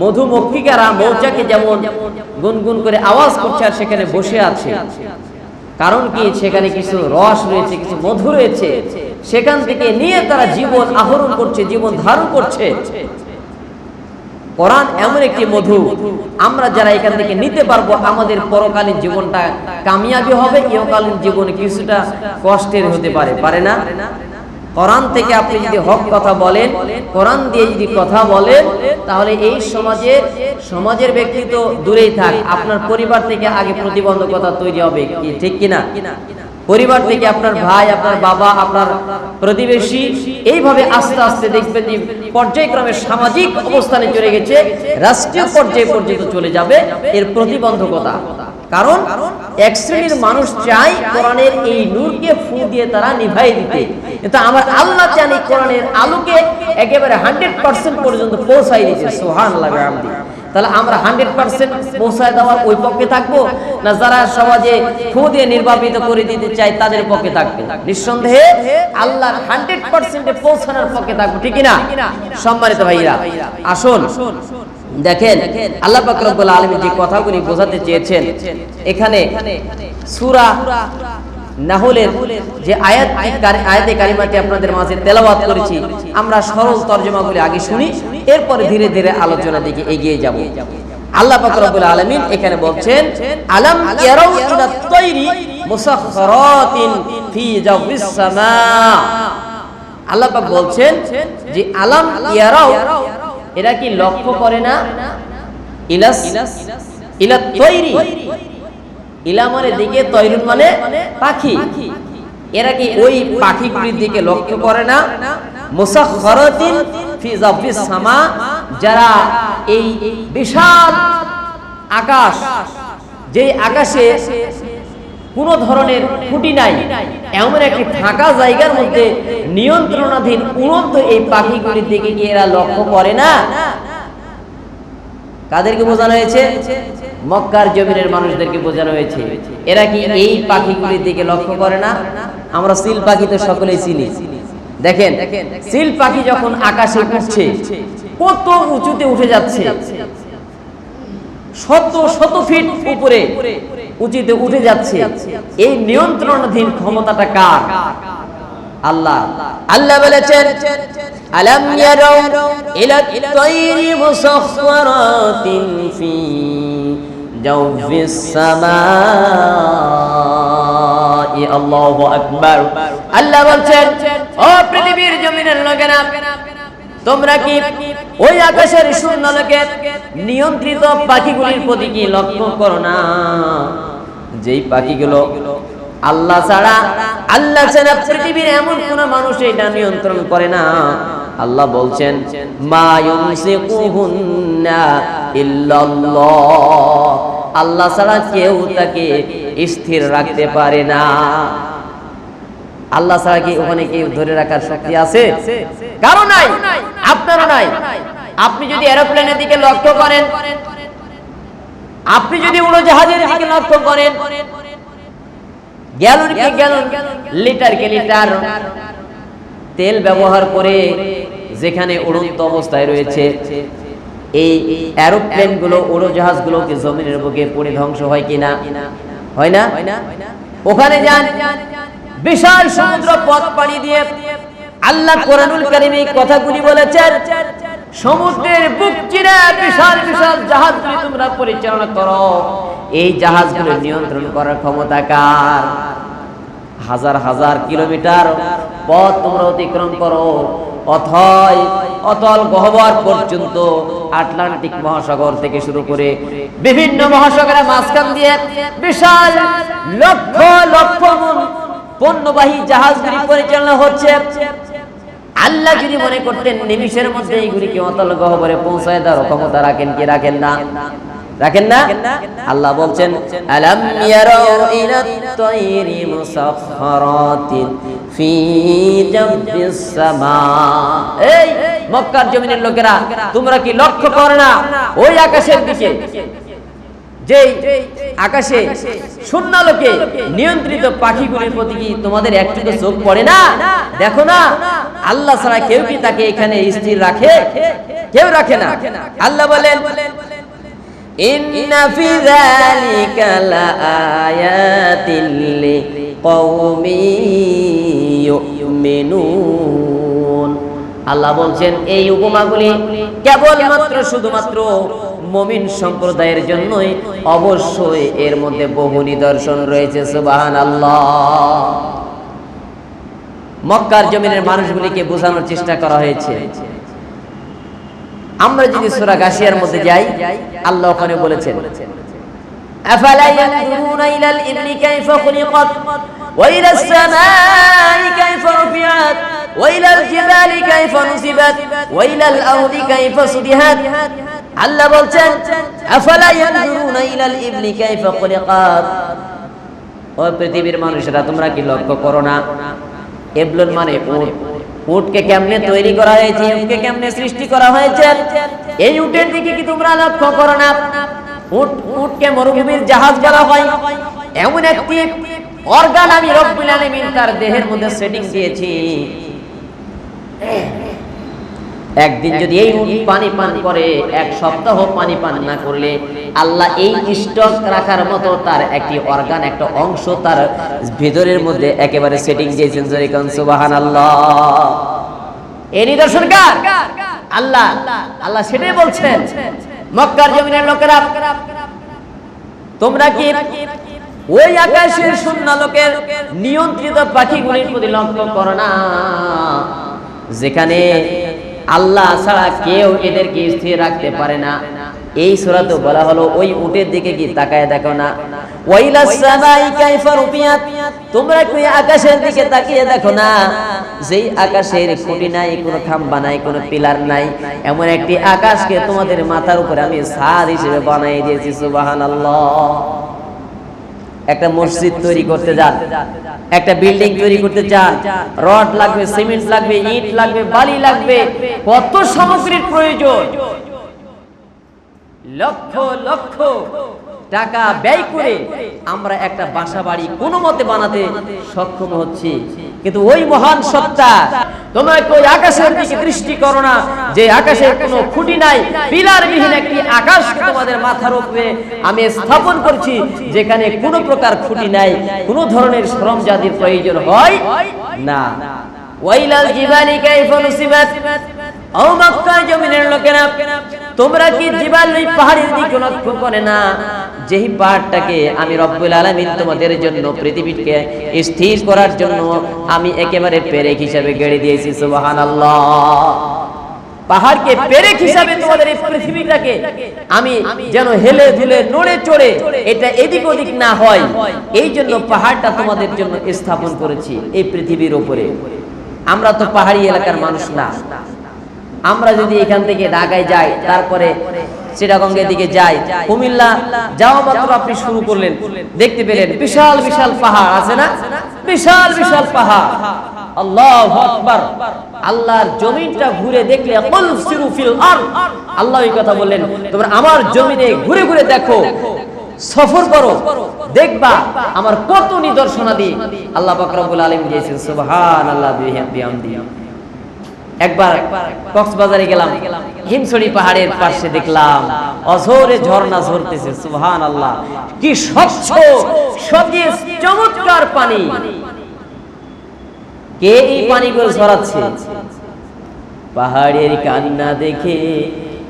মধুমক্ষিকারা মৌচাকে যেমন গুনগুন করে আওয়াজ করছে আর সেখানে বসে আছে, কারণ কি সেখানে কিছু রস রয়েছে, কিছু মধু রয়েছে, সেখান থেকে নিয়ে তারা জীবন আহরণ করছে, জীবন ধারণ করছে। কোরআন এমন একটি মধু, আমরা যারা এখান থেকে নিতে পারবো আমাদের পরকালীন জীবনটা কামিয়াবি হবে, ইহকালীন জীবনে কিছুটা কষ্টের হতে পারে না? কোরআন থেকে আপনি যদি হক কথা বলেন, কোরআন দিয়ে যদি কথা বলেন, তাহলে এই সমাজের ব্যক্তি তো দূরেই থাক, আপনার পরিবার থেকে আগে প্রতিবন্ধকতা তৈরি হবে, ঠিক কিনা? পরিবার থেকে আপনার ভাই, আপনার বাবা, আপনার প্রতিবেশী, এইভাবে আস্তে আস্তে দেখবেন যে পর্যায়ক্রমে সামাজিক অবস্থানে চলে গেছে, রাষ্ট্রীয় পর্যায়ে পর্যন্ত চলে যাবে এর প্রতিবন্ধকতা। কারণ এক শ্রেণীর মানুষ চায় কোরআনের এই নূরকে ফু দিয়ে তারা নিভাই দিতে, কিন্তু আমার আল্লাহ চান এই কোরআনের আলোকে একেবারে 100% পর্যন্ত পৌঁছাই দিতে। সুবহানাল্লাহ ওয়া বিহামদিহি। তাহলে আমরা 100% পৌঁছায় দেওয়ার ওই পক্ষে থাকবো, না যারা সমাজে ফু দিয়ে নির্বাপিত করে দিতে চায় তাদের পক্ষে থাকবো? নিঃসন্দেহে আল্লাহর 100% পৌঁছানোর পক্ষে থাকবো, ঠিক না? সম্মানিত ভাইরা, আসুন দেখেন আল্লাহ পাক রব্বুল আলামিন যে কথাগুলি বোঝাতে চেয়েছেন এখানে সূরা নাহলের যে আয়াতে কারিমাটি আপনাদের মাঝে তেলাওয়াত করেছি, আমরা সরল তরজমাগুলি আগে শুনি, এরপরে ধীরে ধীরে আলোচনা দিকে এগিয়ে যাব। আল্লাহ পাক রব্বুল আলামিন এখানে বলছেন, আলাম ইয়ারাউ ইলা তায়রি মুসাখখারাতিন ফি জাওফিস সামা। আল্লাহ পাক বলছেন যে আলাম ইয়ারাউ, এরা কি লক্ষ্য করে না? ইলা তায়রি, ইলা মানে দিকে, তৈরুন মানে পাখি, এরা কি ওই পাখিগুলির দিকে লক্ষ্য করে না? মুসাখখারাতিন ফি জাওফিস সামা, যারা এই বিশাল আকাশ, যে আকাশে কোন ধরনের খুঁটি নাই, এমন একটি ফাঁকা জায়গার মধ্যে নিয়ন্ত্রণাধীন উড়ন্ত এই পাখিগুলির দিকে কি এরা লক্ষ্য করে না? কাদেরকে বোঝানো হয়েছে? মক্কার জমিনের মানুষদেরকে বোঝানো হয়েছে। এরা কি এই পাখিগুলির দিকে লক্ষ্য করে না? আমরা সিল পাখি তো সকলেই চিনি। দেখেন সিল পাখি যখন আকাশে উঠছে, কত উঁচুতে উঠে যাচ্ছে, শত ফিট উপরে উঁচুতে উঠে যাচ্ছে। এই নিয়ন্ত্রণাধীন ক্ষমতাটা কার? আল্লাহ। আল্লাহ বলেছেন, আলাম ইয়ারাউ ইলা তায়রি মুসাখখারাতিন ফি জাওফিস সামাই। আল্লাহু আকবার। আল্লাহ বলছেন, ও পৃথিবীর জমিনের লোকেরা, তোমরা কি ওই আকাশের শূন্যলোকে নিয়ন্ত্রিত পাখিগুলির প্রতি কি লক্ষ্য করো না? যেই পাখিগুলো আল্লাহ ছাড়া পৃথিবীর এমন কোন মানুষ এটা নিয়ন্ত্রণ করে না। আল্লাহ বলছেন, মা ইউমসিকুহুন্না ইল্লাল্লাহ, আল্লাহ ছাড়া কেউ তাকে স্থির রাখতে পারে না। আল্লাহ ছাড়া কি ওখানে কেউ ধরে রাখার শক্তি আছে? কারো নাই, আপনারও নাই। আপনি যদি এরোপ্লেনের দিকে লক্ষ্য করেন, আপনি যদি উড়োজাহাজের দিকে লক্ষ্য করেন, গ্যালনকে গ্যালন, লিটারকে লিটার তেল ব্যবহার করে যেখানে উড়ন্ত অবস্থায় রয়েছে, এই এরোপ্লেন গুলো, উড়োজাহাজ গুলো কি জমিনের বুকে পড়ে ধ্বংস হয় কিনা? হয় না? ওখানে যান, বিশাল সমুদ্র পথ পাড়ি দিয়ে আল্লাহ কোরআনুল কারীমে কথাগুলি বলেছেন, সমুদ্রের বুক চিরে বিশাল বিশাল জাহাজগুলি তোমরা পরিচালনা করো। এই জাহাজগুলো নিয়ন্ত্রণ করার ক্ষমতা কার? হাজার হাজার কিলোমিটার পথ তোমরা অতিক্রম করো, অতল গহ্বর পর্যন্ত আটলান্টিক মহাসাগর থেকে শুরু করে বিভিন্ন মহাসাগরের মাঝখান দিয়ে বিশাল লক্ষ লক্ষ পণ্যবাহী জাহাজগুলি পরিচালনা হচ্ছে। আল্লাহ যদি মনে করতেন নিমিষের মধ্যে এইগুলিকে অতল গহ্বরে পৌঁছায় দেওয়ার ক্ষমতা রাখেন কি রাখেন না? রাখেন না? আল্লাহ বলছেন আলাম ইয়ারাউ ইলাত তায়রি মুসাখখারাতিন ফি জাব্বিস সামা। এই মক্কার জমিনের লোকেরা, তোমরা কি লক্ষ্য করো না ওই আকাশের দিকে, যেই আকাশে শূন্যলোকে নিয়ন্ত্রিত পাখিগুলির প্রতি কি তোমাদের একটু চোখ পড়ে না? দেখো না, আল্লাহ ছাড়া কেউ কি তাকে এখানে স্থির রাখে? কেউ রাখে না। আল্লাহ বলেন ইন্না ফি যালিকা লাআয়াতিন লিকাওমিন ইউমিনুন। আল্লাহ বলছেন এই উপমাগুলি কেবলমাত্র শুধুমাত্র মুমিন সম্প্রদায়ের জন্যই, অবশ্যই এর মধ্যে বহু নিদর্শন রয়েছে। সুবহানাল্লাহ। মক্কার জমিনের মানুষগুলিকে বোঝানোর চেষ্টা করা হয়েছে। আমরা যদি সূরা গাশিয়ার মধ্যে যাই, আল্লাহ ওখানে বলেছেন আফালা ইয়ানজুরুনা ইলাল ইবলি কাইফা খুলিকাত ওয়া ইলাস সামাই কাইফা রুফিআত ওয়া ইলাল জিবালি কাইফা নুসিবাত ওয়া ইলাল আরদি কাইফা সুদিহাত। আল্লাহ বলছেন আফালা ইয়ানজুরুনা ইলাল ইবলি কাইফা খুলিকাত। ও পৃথিবীর মানুষেরা, তোমরা কি লক্ষ্য করো না? ইবলুন মানে উট, উটকে কেমনে তৈরি করা হয়েছে, উটকে কেমনে সৃষ্টি করা হয়েছে, এই উটের দিকে কি তোমরা লক্ষ্য করো না? উটকে মরুভূমির জাহাজ বলা হয়। এমন একটি অর্গান আমি রব্বুল আলামিন তার দেহের মধ্যে সেটিং দিয়েছি। একদিন যদি এই উট পানি পান করে, এক সপ্তাহ পানি পান না করলে আল্লাহ এই স্টক রাখার মতো তার একটি অর্গান, একটা অংশ তার ভিতরের মধ্যে একেবারে সেটিং দিয়েছেন। জোরে কোন সুবহানাল্লাহ। এই নিদর্শন কার? আল্লাহ। আল্লাহ সেটাই বলছেন মক্কার জমিনের লোকেরা, তোমরা কি ওই আকাশের শূন্যলোকের নিয়ন্ত্রিত পাখিগুলির প্রতি লক্ষ্য করো না, যেখানে আল্লাহ ছাড়া কেউ এদেরকে স্থির রাখতে পারে না? এই সূরাতে বলা হলো ওই উটের দিকে কি তাকায় দেখো না? ওয়াইলাস সামাই কাইফা রুফিআত। তোমরা কি আকাশের দিকে তাকিয়ে দেখো না, যেই আকাশের খুঁটি নাই, কোনো খাম্বা নাই, কোনো পিলার নাই, এমন একটি আকাশকে তোমাদের মাথার উপরে আমি ছাদ হিসেবে বানিয়ে দিয়েছি। সুবহানাল্লাহ। একটা মসজিদ তৈরি করতে যান, একটা বিল্ডিং তৈরি করতে চান, রড লাগবে, সিমেন্ট লাগবে, ইট লাগবে, বালি লাগবে, কত সামগ্রীর প্রয়োজন। লক্ষ লক্ষ টাকা ব্যয় করে আমরা একটা বাসা বাড়ি কোনো মতে বানাতে সক্ষম হচ্ছি, কিন্তু ওই মহান সত্তা তোমরা ওই আকাশের দিকে দৃষ্টি করো না, যে আকাশের কোনো খুঁটি নাই, পিলারবিহীন একটি আকাশ তোমাদের মাথার উপরে আমি স্থাপন করছি, যেখানে কোনো প্রকার খুঁটি নাই, কোনো ধরনের সরঞ্জামের প্রয়োজন হয় না। ওয়াইলাল জিবালি কাইফা নুসিবাত। ও মক্কার জমিনের লোকেরা, তোমরা কি জিবাল, ওই পাহাড়ের দিকে লক্ষ্য করে না, যেই পাহাড়টাকে আমি রব্বুল আলামিন তোমাদের জন্য পৃথিবীকে স্থির করার জন্য আমি একেবারে পেরেক হিসাবে গড়ে দিয়েছি। সুবহানাল্লাহ। পাহাড়কে পেরেক হিসাবে তোমাদের এই পৃথিবীটাকে আমি যেন হেলে দুলে নড়ে চড়ে এটা এদিক ওদিক না হয়, এই জন্য পাহাড়টা তোমাদের জন্য স্থাপন করেছি এই পৃথিবীর উপরে। আমরা তো পাহাড়ি এলাকার মানুষ না। আমরা যদি এখান থেকে ঢাকায় যাই, তারপরে চিটাগঙ্গের দিকে যাই, কুমিল্লা যাওয়া মাত্র আপনি শুরু করলেন, দেখতে পেলেন বিশাল বিশাল পাহাড় আছে না? বিশাল বিশাল পাহাড়। আল্লাহু আকবার। আল্লাহর জমিনটা ঘুরে দেখলে কুল সিরু ফিল আরদ, আল্লাহ এই কথা বললেন, তোমরা আমার জমিনে ঘুরে ঘুরে দেখো, সফর করো, দেখবা আমার কত নিদর্শনাদি আল্লাহ পাক রব্বুল আলামিন দিয়েছেন। সুবহানাল্লাহ বিহামদিহি। একবার কক্সবাজারে গেলাম, হিমছড়ি পাহাড়ের পাশে দেখলাম অঝোরে ঝর্ণা ঝরতেছে। সুবহানাল্লাহ, কি স্বচ্ছ সতেজ চমৎকার পানি। কে এই পানিগুলো ঝরাচ্ছে? পাহাড়ের কান্না দেখে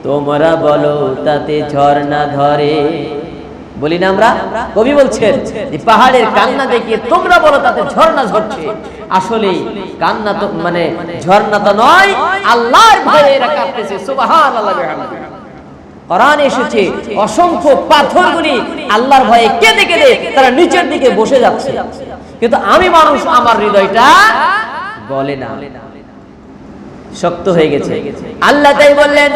তোমরা বলো তাতে ঝর্ণা ধরে? বলি না আমরা? কবি বলছেন যে পাহাড়ের কান্না দেখিয়ে তোমরা বলো তাতে ঝর্ণা ঝরছে। আসলে কান্না তো মানে ঝর্ণা তো নয়, আল্লাহর ভয়ে এরা কাঁপতেছে। সুবহানাল্লাহ বিহামদিহি। কোরআনে এসেছে অসংখ্য পাথরগুলি আল্লাহর ভয়ে কেঁদে কেঁদে তারা নিচের দিকে বসে যাচ্ছে। কিন্তু আমি মানুষ, আমার হৃদয়টা গলে না, শক্ত হয়ে গেছে। আল্লাহ তাই বললেন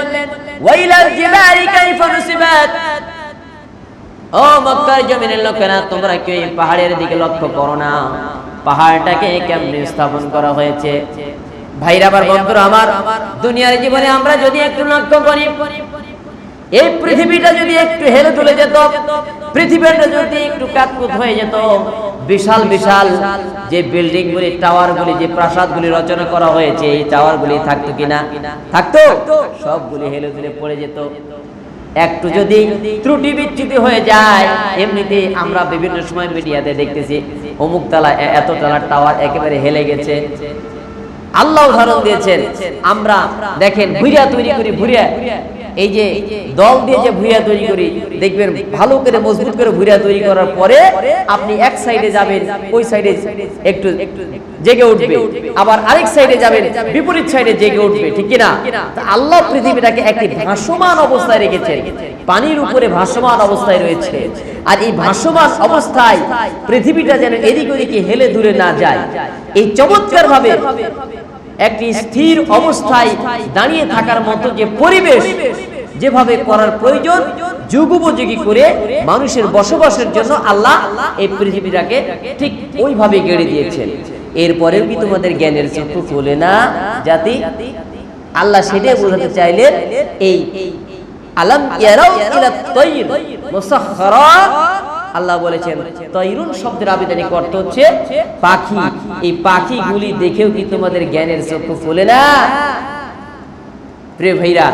ওয়াইলাল জিবালি কাইফা নুসিবাত। ও মক্কার জমিনের লোকেরা, তোমরা কি এই পাহাড়ের দিকে লক্ষ্য করো না? পাহাড়টাকে কেমনে স্থাপন করা হয়েছে? ভাইরা আমার, বন্ধুরা আমার, দুনিয়ার জীবনে আমরা যদি একটু লক্ষ্য করি, এই পৃথিবীটা যদি একটু হেলে তুলে যেত, পৃথিবীটা যদি একটু কাতকুত হয়ে যেত, বিশাল বিশাল যে বিল্ডিং গুলি, টাওয়ার গুলি, যে প্রাসাদ গুলি রচনা করা হয়েছে, এই টাওয়ার গুলি থাকতো কিনা? থাকতো? সবগুলি হেলে তুলে পড়ে যেত। একটু যদি ত্রুটি বিচ্যুতি হয়ে যায়, এমনিতে আমরা বিভিন্ন সময় মিডিয়াতে দেখতেছি অমুক তালা, এত তালার টাওয়ার একেবারে হেলে গেছে। আল্লাহ উদাহরণ দিয়েছেন, আমরা দেখেন ভুইয়া তৈরি করি, ভুইয়া এই যে দল দিয়ে যে ভুইয়া তৈরি করি, দেখবেন ভালো করে মজবুত করে ভুইয়া তৈরি করার পরে আপনি এক সাইডে যাবেন, ওই সাইডে একটু জেগে উঠবে, আবার আরেক সাইডে যাবেন, বিপরীত সাইডে জেগে উঠবে, ঠিক কি না? আল্লাহ পৃথিবীটাকে একটি ভাসমান অবস্থায় রেখেছেন, পানির উপরে ভাসমান অবস্থায় রয়েছে। আর এই ভাসমান অবস্থায় পৃথিবীটা যেন এদিক ওদিকে হেলে দূরে না যায়, এই চমৎকার ভাবে একটি স্থির অবস্থায় দাঁড়িয়ে থাকার মতো যে পরিবেশ যেভাবে করার প্রয়োজন, যুগোপযোগী করে মানুষের বসবাসের জন্য আল্লাহ এই পৃথিবীটাকে ঠিক ওইভাবে গড়ে দিয়েছেন। এরপরেও কি তোমাদের জ্ঞানের চক্ষু খোলে না জাতি? আল্লাহ সেটাই বোঝাতে চাইলেন, এই আলাম ইয়ারাউ ইলা তাইর মুসাখখারা। আল্লাহ বলেছেন তাইরুন শব্দের আবিধানিক অর্থ হচ্ছে পাখি। এই পাখিগুলি দেখেও কি তোমাদের জ্ঞানের চক্ষু খোলে না? প্রিয় ভাইরা,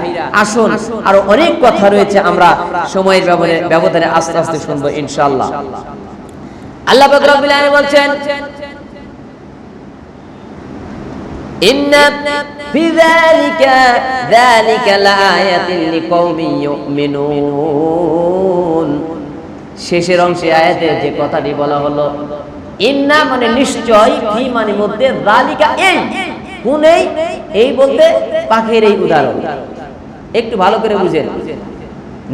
আসুন, আরো অনেক কথা রয়েছে, আমরা সময়ের ব্যবধানে আস্তে আস্তে শুনবো ইনশাআল্লাহ। আল্লাহ পাক রব্বুল আলামিন বলছেন ইন্না ফি যালিকা লাআয়াতিন লিকাওমিন ইউমিনুন। শেষের অংশে আয়াতে যে কথাটি বলা হলো, ইন্না মানে নিশ্চয়, ফি মানে মধ্যে, যালিকা এই, কোন এই বলতে পাখির এই উদাহরণ, একটু ভালো করে বুঝেন।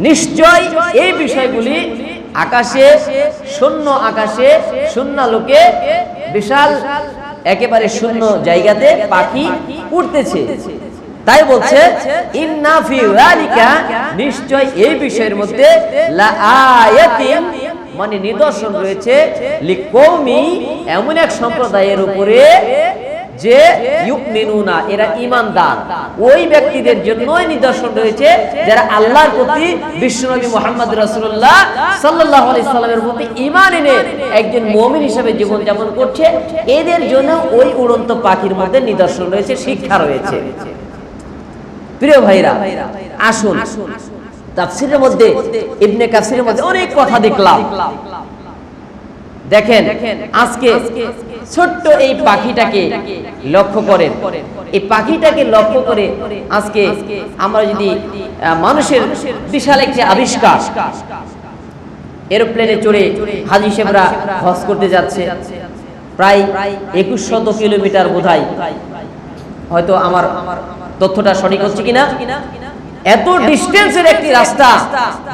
নিশ্চয় এই বিষয়গুলি আকাশে, শূন্য আকাশে, শূন্য লোকে, বিশাল একেবারে শূন্য জায়গাতে পাখি উঠতেছে। তাই বলছে ইন্না ফি যালিকা, নিশ্চয় এই বিষয়ের মধ্যে, লাআয়াতিন মানে নিদর্শন রয়েছে, লিকওমি এমন এক সম্প্রদায়ের উপরে যে ইউমিনুনা এরা ঈমানদার, ওই ব্যক্তিদের জন্যই নিদর্শন রয়েছে যারা আল্লাহর প্রতি, বিশ্বনবী মুহাম্মদ রাসূলুল্লাহ সাল্লাল্লাহু আলাইহি সাল্লামের প্রতি ঈমান এনে একজন মুমিন হিসেবে জীবন যাপন করছে। এদের জন্য ওই উড়ন্ত পাখির মধ্যে নিদর্শন রয়েছে, শিক্ষা রয়েছে। প্রিয় ভাইরা, আসুন, তাফসীরের মধ্যে, ইবনে কাসিরের মধ্যে অনেক কথা দেখলাম। দেখেন, আজকে ছোট্ট এই পাখিটাকে লক্ষ্য করেন, এই পাখিটাকে লক্ষ্য করে আজকে আমরা যদি মানুষের বিশাল একটি আবিষ্কার, এরোপ্লেনে চড়ে হাজী সাহেবরা হজ করতে যাচ্ছে, প্রায় 2100 কিলোমিটার বোধহয়, হয়তো আমার তথ্যটা সঠিক হচ্ছে কিনা, এত ডিস্টেন্সের একটি রাস্তা,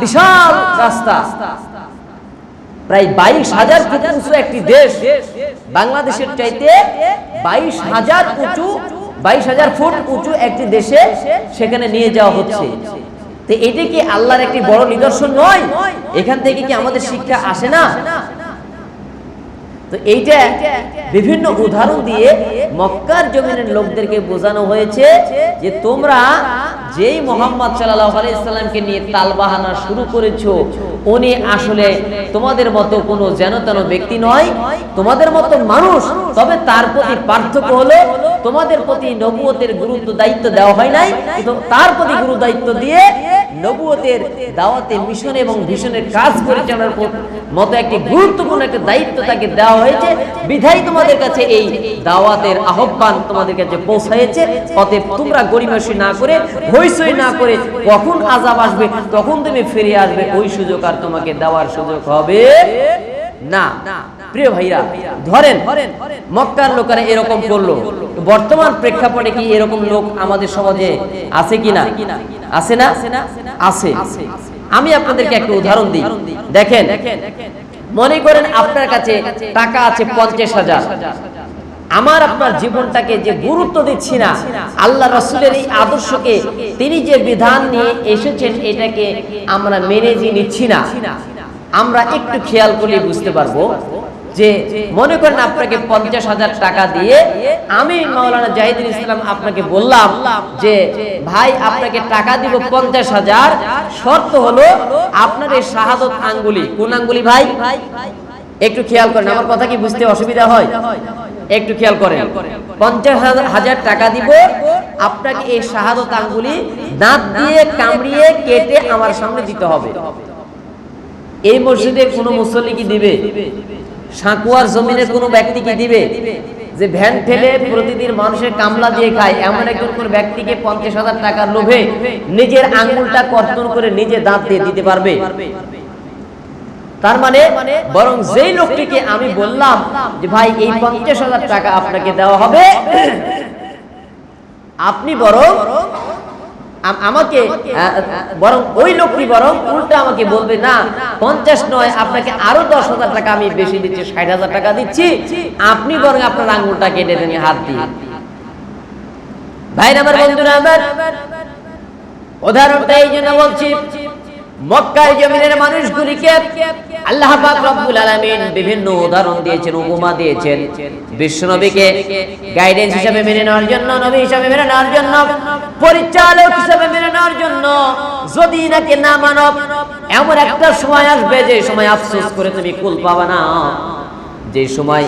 বিশাল রাস্তা, প্রায় 22,000 ফুট উঁচু একটি দেশ, বাংলাদেশের চাইতে 22,000 ফুট উঁচু একটি দেশে সেখানে নিয়ে যাওয়া হচ্ছে। তো এটা কি আল্লাহর একটি বড় নিদর্শন নয়? এখান থেকে কি আমাদের শিক্ষা আসে না? তো এইটা বিভিন্ন উদাহরণ দিয়ে মক্কার জমিনের লোকদেরকে বোঝানো হয়েছে যে তোমরা যেই মুহাম্মদ সাল্লাল্লাহু আলাইহি সাল্লামকে নিয়ে তালবাহানা শুরু করেছো, উনি আসলে তোমাদের মতো কোনো যেনতেন ব্যক্তি নয়, তোমাদের মতো মানুষ। তবে তার প্রতি পার্থক্য হলো তোমাদের প্রতি নবুয়তের গুরুত্ব দায়িত্ব দেওয়া হয় নাই, কিন্তু তার প্রতি গুরু দায়িত্ব দিয়ে নবুয়তের দাওয়াতে মিশন এবং ভিশনের কাজ পরিচালনার মতো একটি গুরুত্বপূর্ণ একটা দায়িত্ব তাকে দেওয়া হয়েছে, বিধায় তোমাদের কাছে এই দাওয়াতের আহ্বান তোমাদের কাছে পৌঁছায়েছে। অতএব তোমরা গড়িমসি না করে, হইচই না করে, কখন আযাব আসবে তখন তুমি ফিরে আসবে, ওই সুযোগ আর তোমাকে দেওয়ার সুযোগ হবে না। প্রিয় ভাইরা, ধরেন মক্কার লোকেরা এরকম করলো, বর্তমান প্রেক্ষাপটে কি এরকম লোক আমাদের সমাজে আছে কিনা? আছে না? আছে। আমি আপনাদেরকে একটা উদাহরণ দিই। দেখেন, মনে করেন আপনার কাছে টাকা আছে 50,000, আমার আপনার জীবনটাকে যে গুরুত্ব দিচ্ছি না, আল্লাহ রাসূলের এই আদর্শকে তিনি যে বিধান নিয়ে এসেছেন এটাকে আমরা মেনে নিচ্ছি না, আমরা একটু খেয়াল করলে বুঝতে পারবো যে মনে করেন আপনাকে 50,000 টাকা দিয়ে আমি মাওলানা জাহিদুল ইসলাম আপনাকে বললাম যে ভাই আপনাকে টাকা দিব 50,000, শর্ত হলো আপনার এই শাহাদত আঙ্গুলি, কোন আঙ্গুলি ভাই? একটু খেয়াল করেন, আমার কথা কি বুঝতে অসুবিধা হয়? একটু খেয়াল করেন, 50,000 টাকা দিব, আপনাকে এই শাহাদত আঙ্গুলি দাঁত দিয়ে কামড়িয়ে কেটে আমার সামনে দিতে হবে। এই মসজিদে কোনো মুসল্লি কি দিবে? সাঁকুয়ার জমিনের কোনো ব্যক্তি কি দিবে? যে ভ্যান ঠেলে প্রতিদিন মানুষের কামলা দিয়ে খায় এমন একজন কোন ব্যক্তিকে 50,000 টাকার লোভে নিজের আঙ্গুলটা কর্তন করে নিজে দাঁত দিয়ে দিতে পারবে? তার মানে বরং যেই লোকটিকে আমি বললাম যে ভাই এই 50,000 টাকা আপনাকে দেওয়া হবে, আপনি বরং আমাকে বরং ওই লোকটি বরং উল্টা আমাকে বলবে না 50 নয়, আপনাকে আরো 10,000 টাকা আমি বেশি দিচ্ছি, 60,000 টাকা দিচ্ছি, আপনি বরং আপনার আঙ্গুলটা কেটে দেন হাত দিয়ে। ভাই আমার, বন্ধুরা আমার, উদাহরণটা এই জন্য বলছি, মক্কার জমিনের মানুষগুলিকে আল্লাহ পাক রব্বুল আলামিন বিভিন্ন উদাহরণ দিয়েছেন, উপমা দিয়েছেন, বিশ্বনবীকে গাইডেন্স হিসেবে মেনে নেওয়ার জন্য, নবী হিসেবে মেনে নেওয়ার জন্য, পরিচালক হিসেবে মেনে নেওয়ার জন্য। যদি নাকি না মানো, এমন একটা সময় আসবে যে সময় আফসোস করে তুমি কুল পাবা না, যে সময়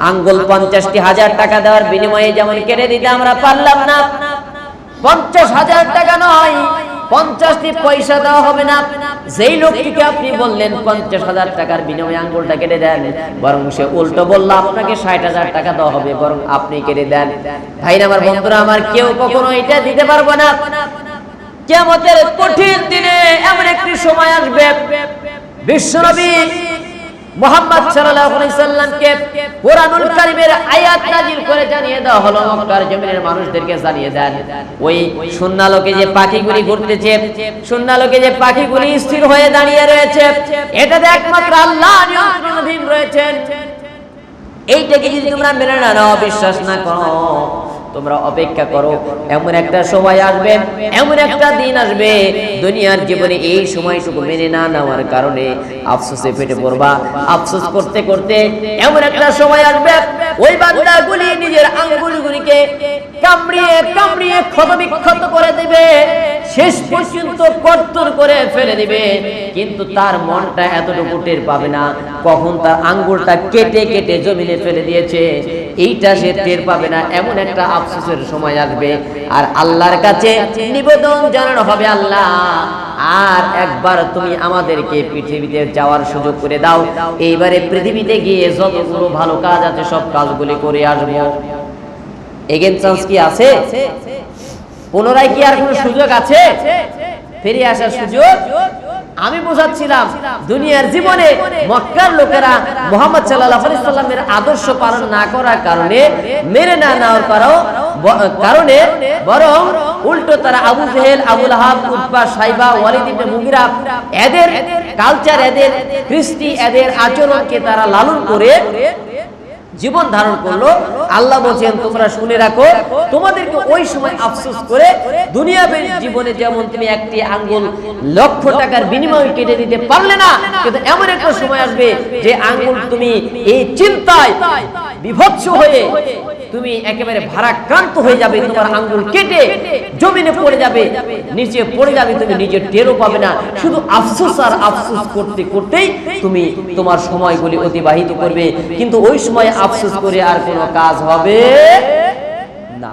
আঙ্গুল 50,000 টাকা দেওয়ার বিনিময়ে যেমন কেটে দিতে আমরা পারলাম না, 50,000 টাকা নয়, 50টি পয়সা দেওয়া হবে না। যেই লোকটিকে আপনি বললেন 50,000 টাকার বিনিময়ে আঙ্গুলটা কেটে দেন, বরং সে উল্টো বলল আপনাকে 60,000 টাকা দেওয়া হবে, বরং আপনি কেটে দেন। ভাই আমার, বন্ধুরা আমার, কেউ কখনো এটা দিতে পারবে না। কিয়ামতের কঠিন দিনে এমন একটি সময় আসবে, বিশ্বনবী মুহাম্মদ সাল্লাল্লাহু আলাইহি সাল্লামকে কোরআনুল কারীমের আয়াত নাযিল করে জানিয়ে দেওয়া হলো, মক্কার জমিনের মানুষদেরকে জানিয়ে দেন, ওই শূন্যালোকে যে পাখিগুলি ঘুরতেছে, শূন্যালোকে যে পাখিগুলি স্থির হয়ে দাঁড়িয়ে রয়েছে, এটাতে একমাত্র আল্লাহ নিয়ন্ত্রণাধীন রয়েছেন। এইটাকে যদি তোমরা মেনে না নাও, বিশ্বাস না করো, তোমরা অপেক্ষা করো, এমন একটা সময় আসবে, এমন একটা দিন আসবে, দুনিয়ার জীবনে এই সময়টুকু মেনে না নেওয়ার কারণে আফসোসে ফেটে পড়বা। আফসোস করতে করতে এমন একটা সময় আসবে, ওই বান্দাগুলি নিজের আঙ্গুলগুলিকে কামড়িয়ে কামড়িয়ে ক্ষতবিক্ষত করে দেবে, শেষ পর্যন্ত কর্তন করে ফেলে দিবে, কিন্তু তার মনটা এতটুকু টের পাবে না কখন তার আঙ্গুলটা কেটে কেটে জমিনে ফেলে দিয়েছে, এইটা সে টের পাবে না। এমন একটা আফসোসের সময় আসবে, আর আল্লাহর কাছে নিবেদন জানানো হবে, আল্লাহ আর একবার তুমি আমাদেরকে পৃথিবীতে যাওয়ার সুযোগ করে দাও, এইবারে পৃথিবীতে গিয়ে যতগুলো ভালো কাজ আছে সব কাজগুলি করে আসবো। এগেন চান্স কি আছে? পুনরায় কি আর কোনো সুযোগ আছে ফিরে আসার সুযোগ? আমি বোঝাচ্ছিলাম, দুনিয়ার জীবনে মক্কার লোকেরা মুহাম্মদ সাল্লাল্লাহু আলাইহি সাল্লামের আদর্শ পালন না করার কারণে, মেনে না নেওয়ার কারণে, বরং উল্টো তারা আবু জেহেল, আবু লাহাব, উতবা, সাইবা, ওয়ালিদ ইবনে মুগিরা, এদের কালচার, এদের কৃষ্টি, এদের আচরণকে তারা লালন করে জীবন ধারণ করলো। আল্লাহ বলছেন তোমরা শুনে রাখো, তোমাদেরকে ওই সময় আফসোস করে দুনিয়াবী জীবনে যেমন তুমি একটি আঙ্গুল লক্ষ টাকার বিনিময়ে কেটে দিতে পারলে না, কিন্তু এমন একটা সময় আসবে যে আঙ্গুল তুমি এই চিন্তায় বিভৎস হয়ে তুমি একেবারে ভারাক্রান্ত হয়ে যাবে, তোমার আঙ্গুল কেটে জমিনে পড়ে যাবে, নিচে পড়ে যাবে, তুমি নিজের টেরও পাবে না, শুধু আফসোস আর আফসোস করতে করতেই তুমি তোমার সময়গুলি অতিবাহিত করবে, কিন্তু ওই সময় আফসোস করে আর কোনো কাজ হবে না।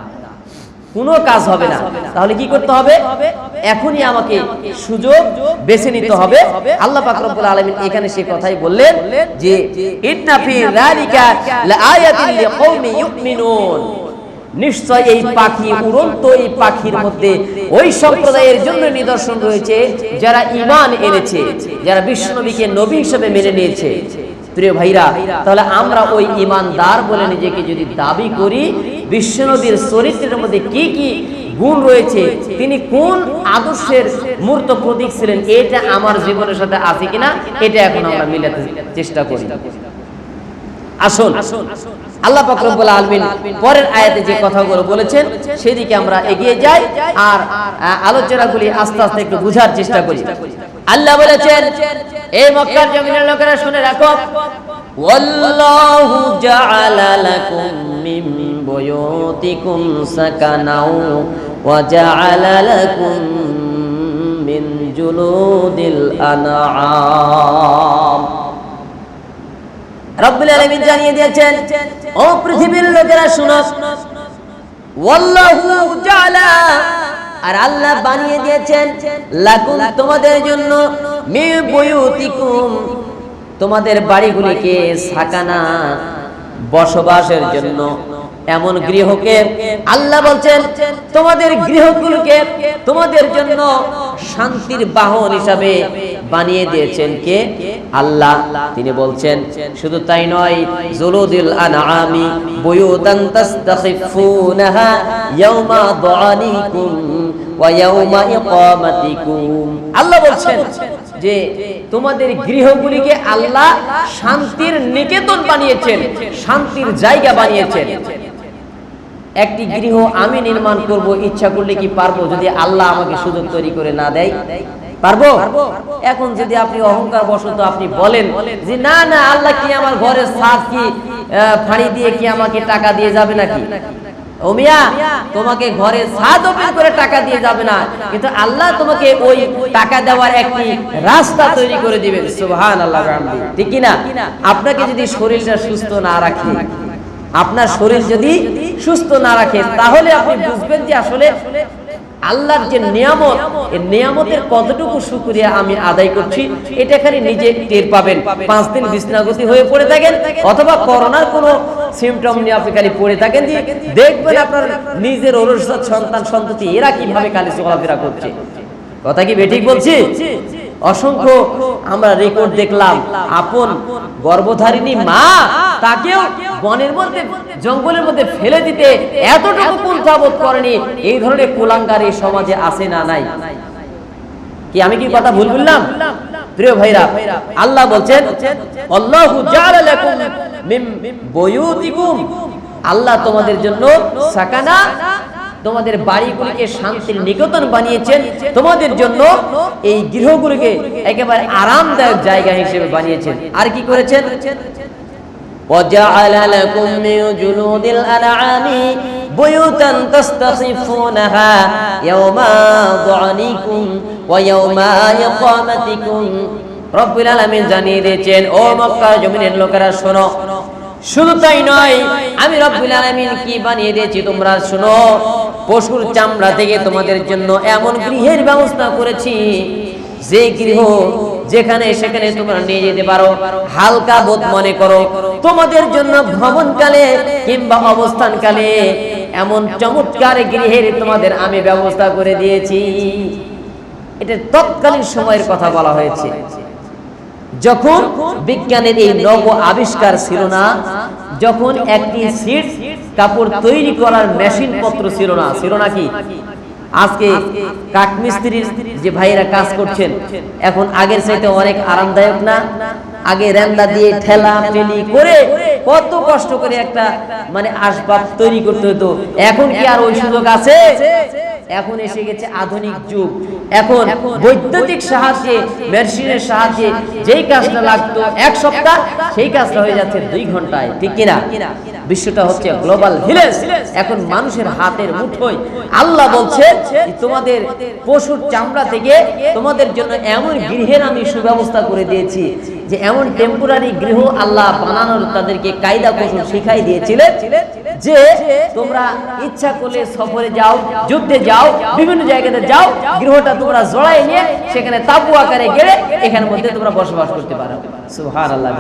কোনো কাজ হবে না। তাহলে কি করতে হবে? এখনই আমাকে সুযোগ বেছে নিতে হবে। আল্লাহ পাক রব্বুল আলামিন এখানে সেই কথাই বললেন যে ইন্না ফি যালিকা লাআয়াতিন লিকওমি ইউমিনুন, নিশ্চয় এই পাখি, উড়ন্ত এই পাখির মধ্যে ওই সম্প্রদায়ের জন্য নিদর্শন রয়েছে যারা ঈমান এনেছে, যারা বিশ্বনবীকে নবী হিসেবে মেনে নিয়েছে। প্রিয় ভাইরা, তাহলে আমরা ওই ঈমানদার বলে নিজেকে যদি দাবি করি, বিশ্বনবীর চরিত্রের মধ্যে কি কি গুণ রয়েছে, তিনি কোন আদর্শের মূর্ত প্রতীক ছিলেন, এটা আমার জীবনের সাথে আছে কিনা এটা এখন আমরা মিলাতে চেষ্টা করি। আসুন আল্লাহ পাক রব্বুল আলামিন পরের আয়াতে যে কথাগুলো বলেছেন সেদিকে আমরা এগিয়ে যাই আর আলোচনাগুলি আস্তে আস্তে একটু বুঝার চেষ্টা করি। আল্লাহ বলেছেন, এই মক্কার জমিনের লোকেরা শুনে রাখো, ওয়াল্লাহু জাআলা লাকুম মিন বুয়ুতিকুম সাকানাও ওয়া জাআলা লাকুম মিন জুলুদিল আনআম। রব্বুল আলামিন জানিয়ে দিয়েছেন, ও পৃথিবীর লোকেরা শুনো, ওয়াল্লাহু জাআলা, আর আল্লাহ বানিয়ে দিয়েছেন, লাকুম তোমাদের জন্য, মিন বুয়ুতিকুম তোমাদের বাড়িগুলিকে, সাকানা বসবাসের জন্য, এমন গৃহকে আল্লাহ বলছেন তোমাদের গৃহগুলোকে তোমাদের জন্য শান্তির বাহন হিসাবে বানিয়ে দিয়েছেন কে? আল্লাহ। তিনি বলছেন শুধু তাই নয়, জুলুদিল আনআমি বুয়ুতান তাস্তাখিফুনাহা ইয়াওমা দুআনিকুম ওয়া ইয়াওমা ইকামাতিকুম। আল্লাহ বলছেন যে তোমাদের গৃহগুলিকে আল্লাহ শান্তির নিকেতন বানিয়েছেন, শান্তির জায়গা বানিয়েছেন। একটি গৃহ আমি নির্মাণ করব, ইচ্ছা করলে কি পারবো যদি আল্লাহ আমাকে সুযোগ তৈরি করে না দেয়? পারবো? এখন যদি আপনি অহংকার বশত আপনি বলেন যে না না, আল্লাহ কি আমার ঘরের ছাদ কি ফাড়ি দিয়ে কি আমাকে টাকা দিয়ে যাবে নাকি? ও মিয়া, তোমাকে ঘরে ছাদ ওপেন করে টাকা দিয়ে যাবে না, কিন্তু আল্লাহ তোমাকে ওই টাকা দেওয়ার একটি রাস্তা তৈরি করে দিবেন। সুবহানাল্লাহ, ঠিক কি না? আপনাকে যদি শরীরটা সুস্থ না রাখে, আপনার শরীর যদি সুস্থ না রাখে, তাহলে আপনি বুঝবেন যে আসলে আল্লাহর যে নিয়ামত, এই নিয়ামতের কতটুকু শুকরিয়া আমি আদায় করছি, এটা খালি নিজে টের পাবেন। 5 দিন বিছনাগতি হয়ে পড়ে থাকেন অথবা করোনার কোনো সিমটম নিয়ে আপনি খালি পড়ে থাকেন, যে দেখবেন আপনার নিজের ঔরসজাত সন্তান সন্ততি এরা কিভাবে খালি চলাফেরা করছে। কথা কি বেঠিক বলছি? অসংখ্য আমরা রেকর্ড দেখলাম, আপন গর্ভধারিণী মা তাকেও বনের মধ্যে জঙ্গলের মধ্যে ফেলে দিতে এতটুকু কুণ্ঠাবোধ করেনি। এই ধরনের কুলাঙ্গার এই সমাজে আছে না নাই? কি আমি কি কথা ভুল বললাম? প্রিয় ভাইরা, আল্লাহ বলছেন আল্লাহু জাআলা লাকুম মিন বুয়ুতিকুম, আল্লাহ তোমাদের জন্য সাকানা তোমাদের বাড়িগুলিকে শান্তির নিকেতন বানিয়েছেন, তোমাদের জন্য এই গৃহগুলিকে একেবারে আরামদায়ক জায়গা হিসেবে বানিয়েছেন। আর কি করেছেন? وَجَعَلَ لَكُم مِّن جُلُودِ الْأَنْعَامِ بُيُوتًا تَسْتَخِفُونَهَا يَوْمَ ظَعْنِكُمْ وَيَوْمَ إِقَامَتِكُمْ। রব্বুল আলামিন জানিয়ে দিয়েছেন, ও মক্কার জমিনের লোকেরা শোনো, শুধু তাই নয়, আমি রব্বুল আলামিন কি বানিয়ে দিয়েছি তোমরা শোনো, পশুর চামড়া থেকে তোমাদের জন্য এমন গৃহের ব্যবস্থা করেছি, যে গৃহ যেখানে সেখানে তোমরা নিয়ে যেতে পারো, হালকা বোধ মনে করো। তোমাদের জন্য ভ্রমণকালে কিংবা অবস্থানকালে এমন চমৎকার গৃহের তোমাদের আমি ব্যবস্থা করে দিয়েছি। এটা তৎকালীন সময়ের কথা বলা হয়েছে, যখন বিজ্ঞানের এই নব আবিষ্কার ছিল না, যখন একটি সিট কাপড় তৈরি করার মেশিন পত্র ছিল না। ছিল নাকি? আজকে কাঠমিস্ত্রির যে ভাইয়েরা কাজ করছেন, এখন আগের চাইতে অনেক আরামদায়ক না? আগে রেন্দা দিয়ে ঠেলা ঠেলি করে কত কষ্ট করে একটা মানে আসবাব তৈরি করতে হতো। এখন কি আর ওই সুযোগ আছে? এখন এসে গেছে আধুনিক যুগ। এখন বৈদ্যুতিক সাহায্যে, মেশিনের সাহায্যে যেই কাজটা লাগতো 1 সপ্তাহ, সেই কাজটা হয়ে যাচ্ছে 2 ঘন্টায়। ঠিক কিনা? বিশ্বটা হচ্ছে গ্লোবাল ভিলেজ, এখন মানুষের হাতের মুঠোয়। আল্লাহ বলছে তোমাদের পশুর চামড়া থেকে তোমাদের জন্য এমন গৃহের আমি সুব্যবস্থা করে দিয়েছি, যে এমন টেম্পোরারি গৃহ আল্লাহ বানানোর তাদেরকে কায়দা কৌশল শিখাই দিয়েছিলেন, যে তোমরা ইচ্ছা করলে সফরে যাও, যুদ্ধে যাও, বিভিন্ন জায়গাতে যাও, গৃহটা তোমরা জড়াই নিয়ে সেখানে তাবু আকারে গেলে এখানের মধ্যে তোমরা বসবাস করতে পারো। সুবহানাল্লাহ।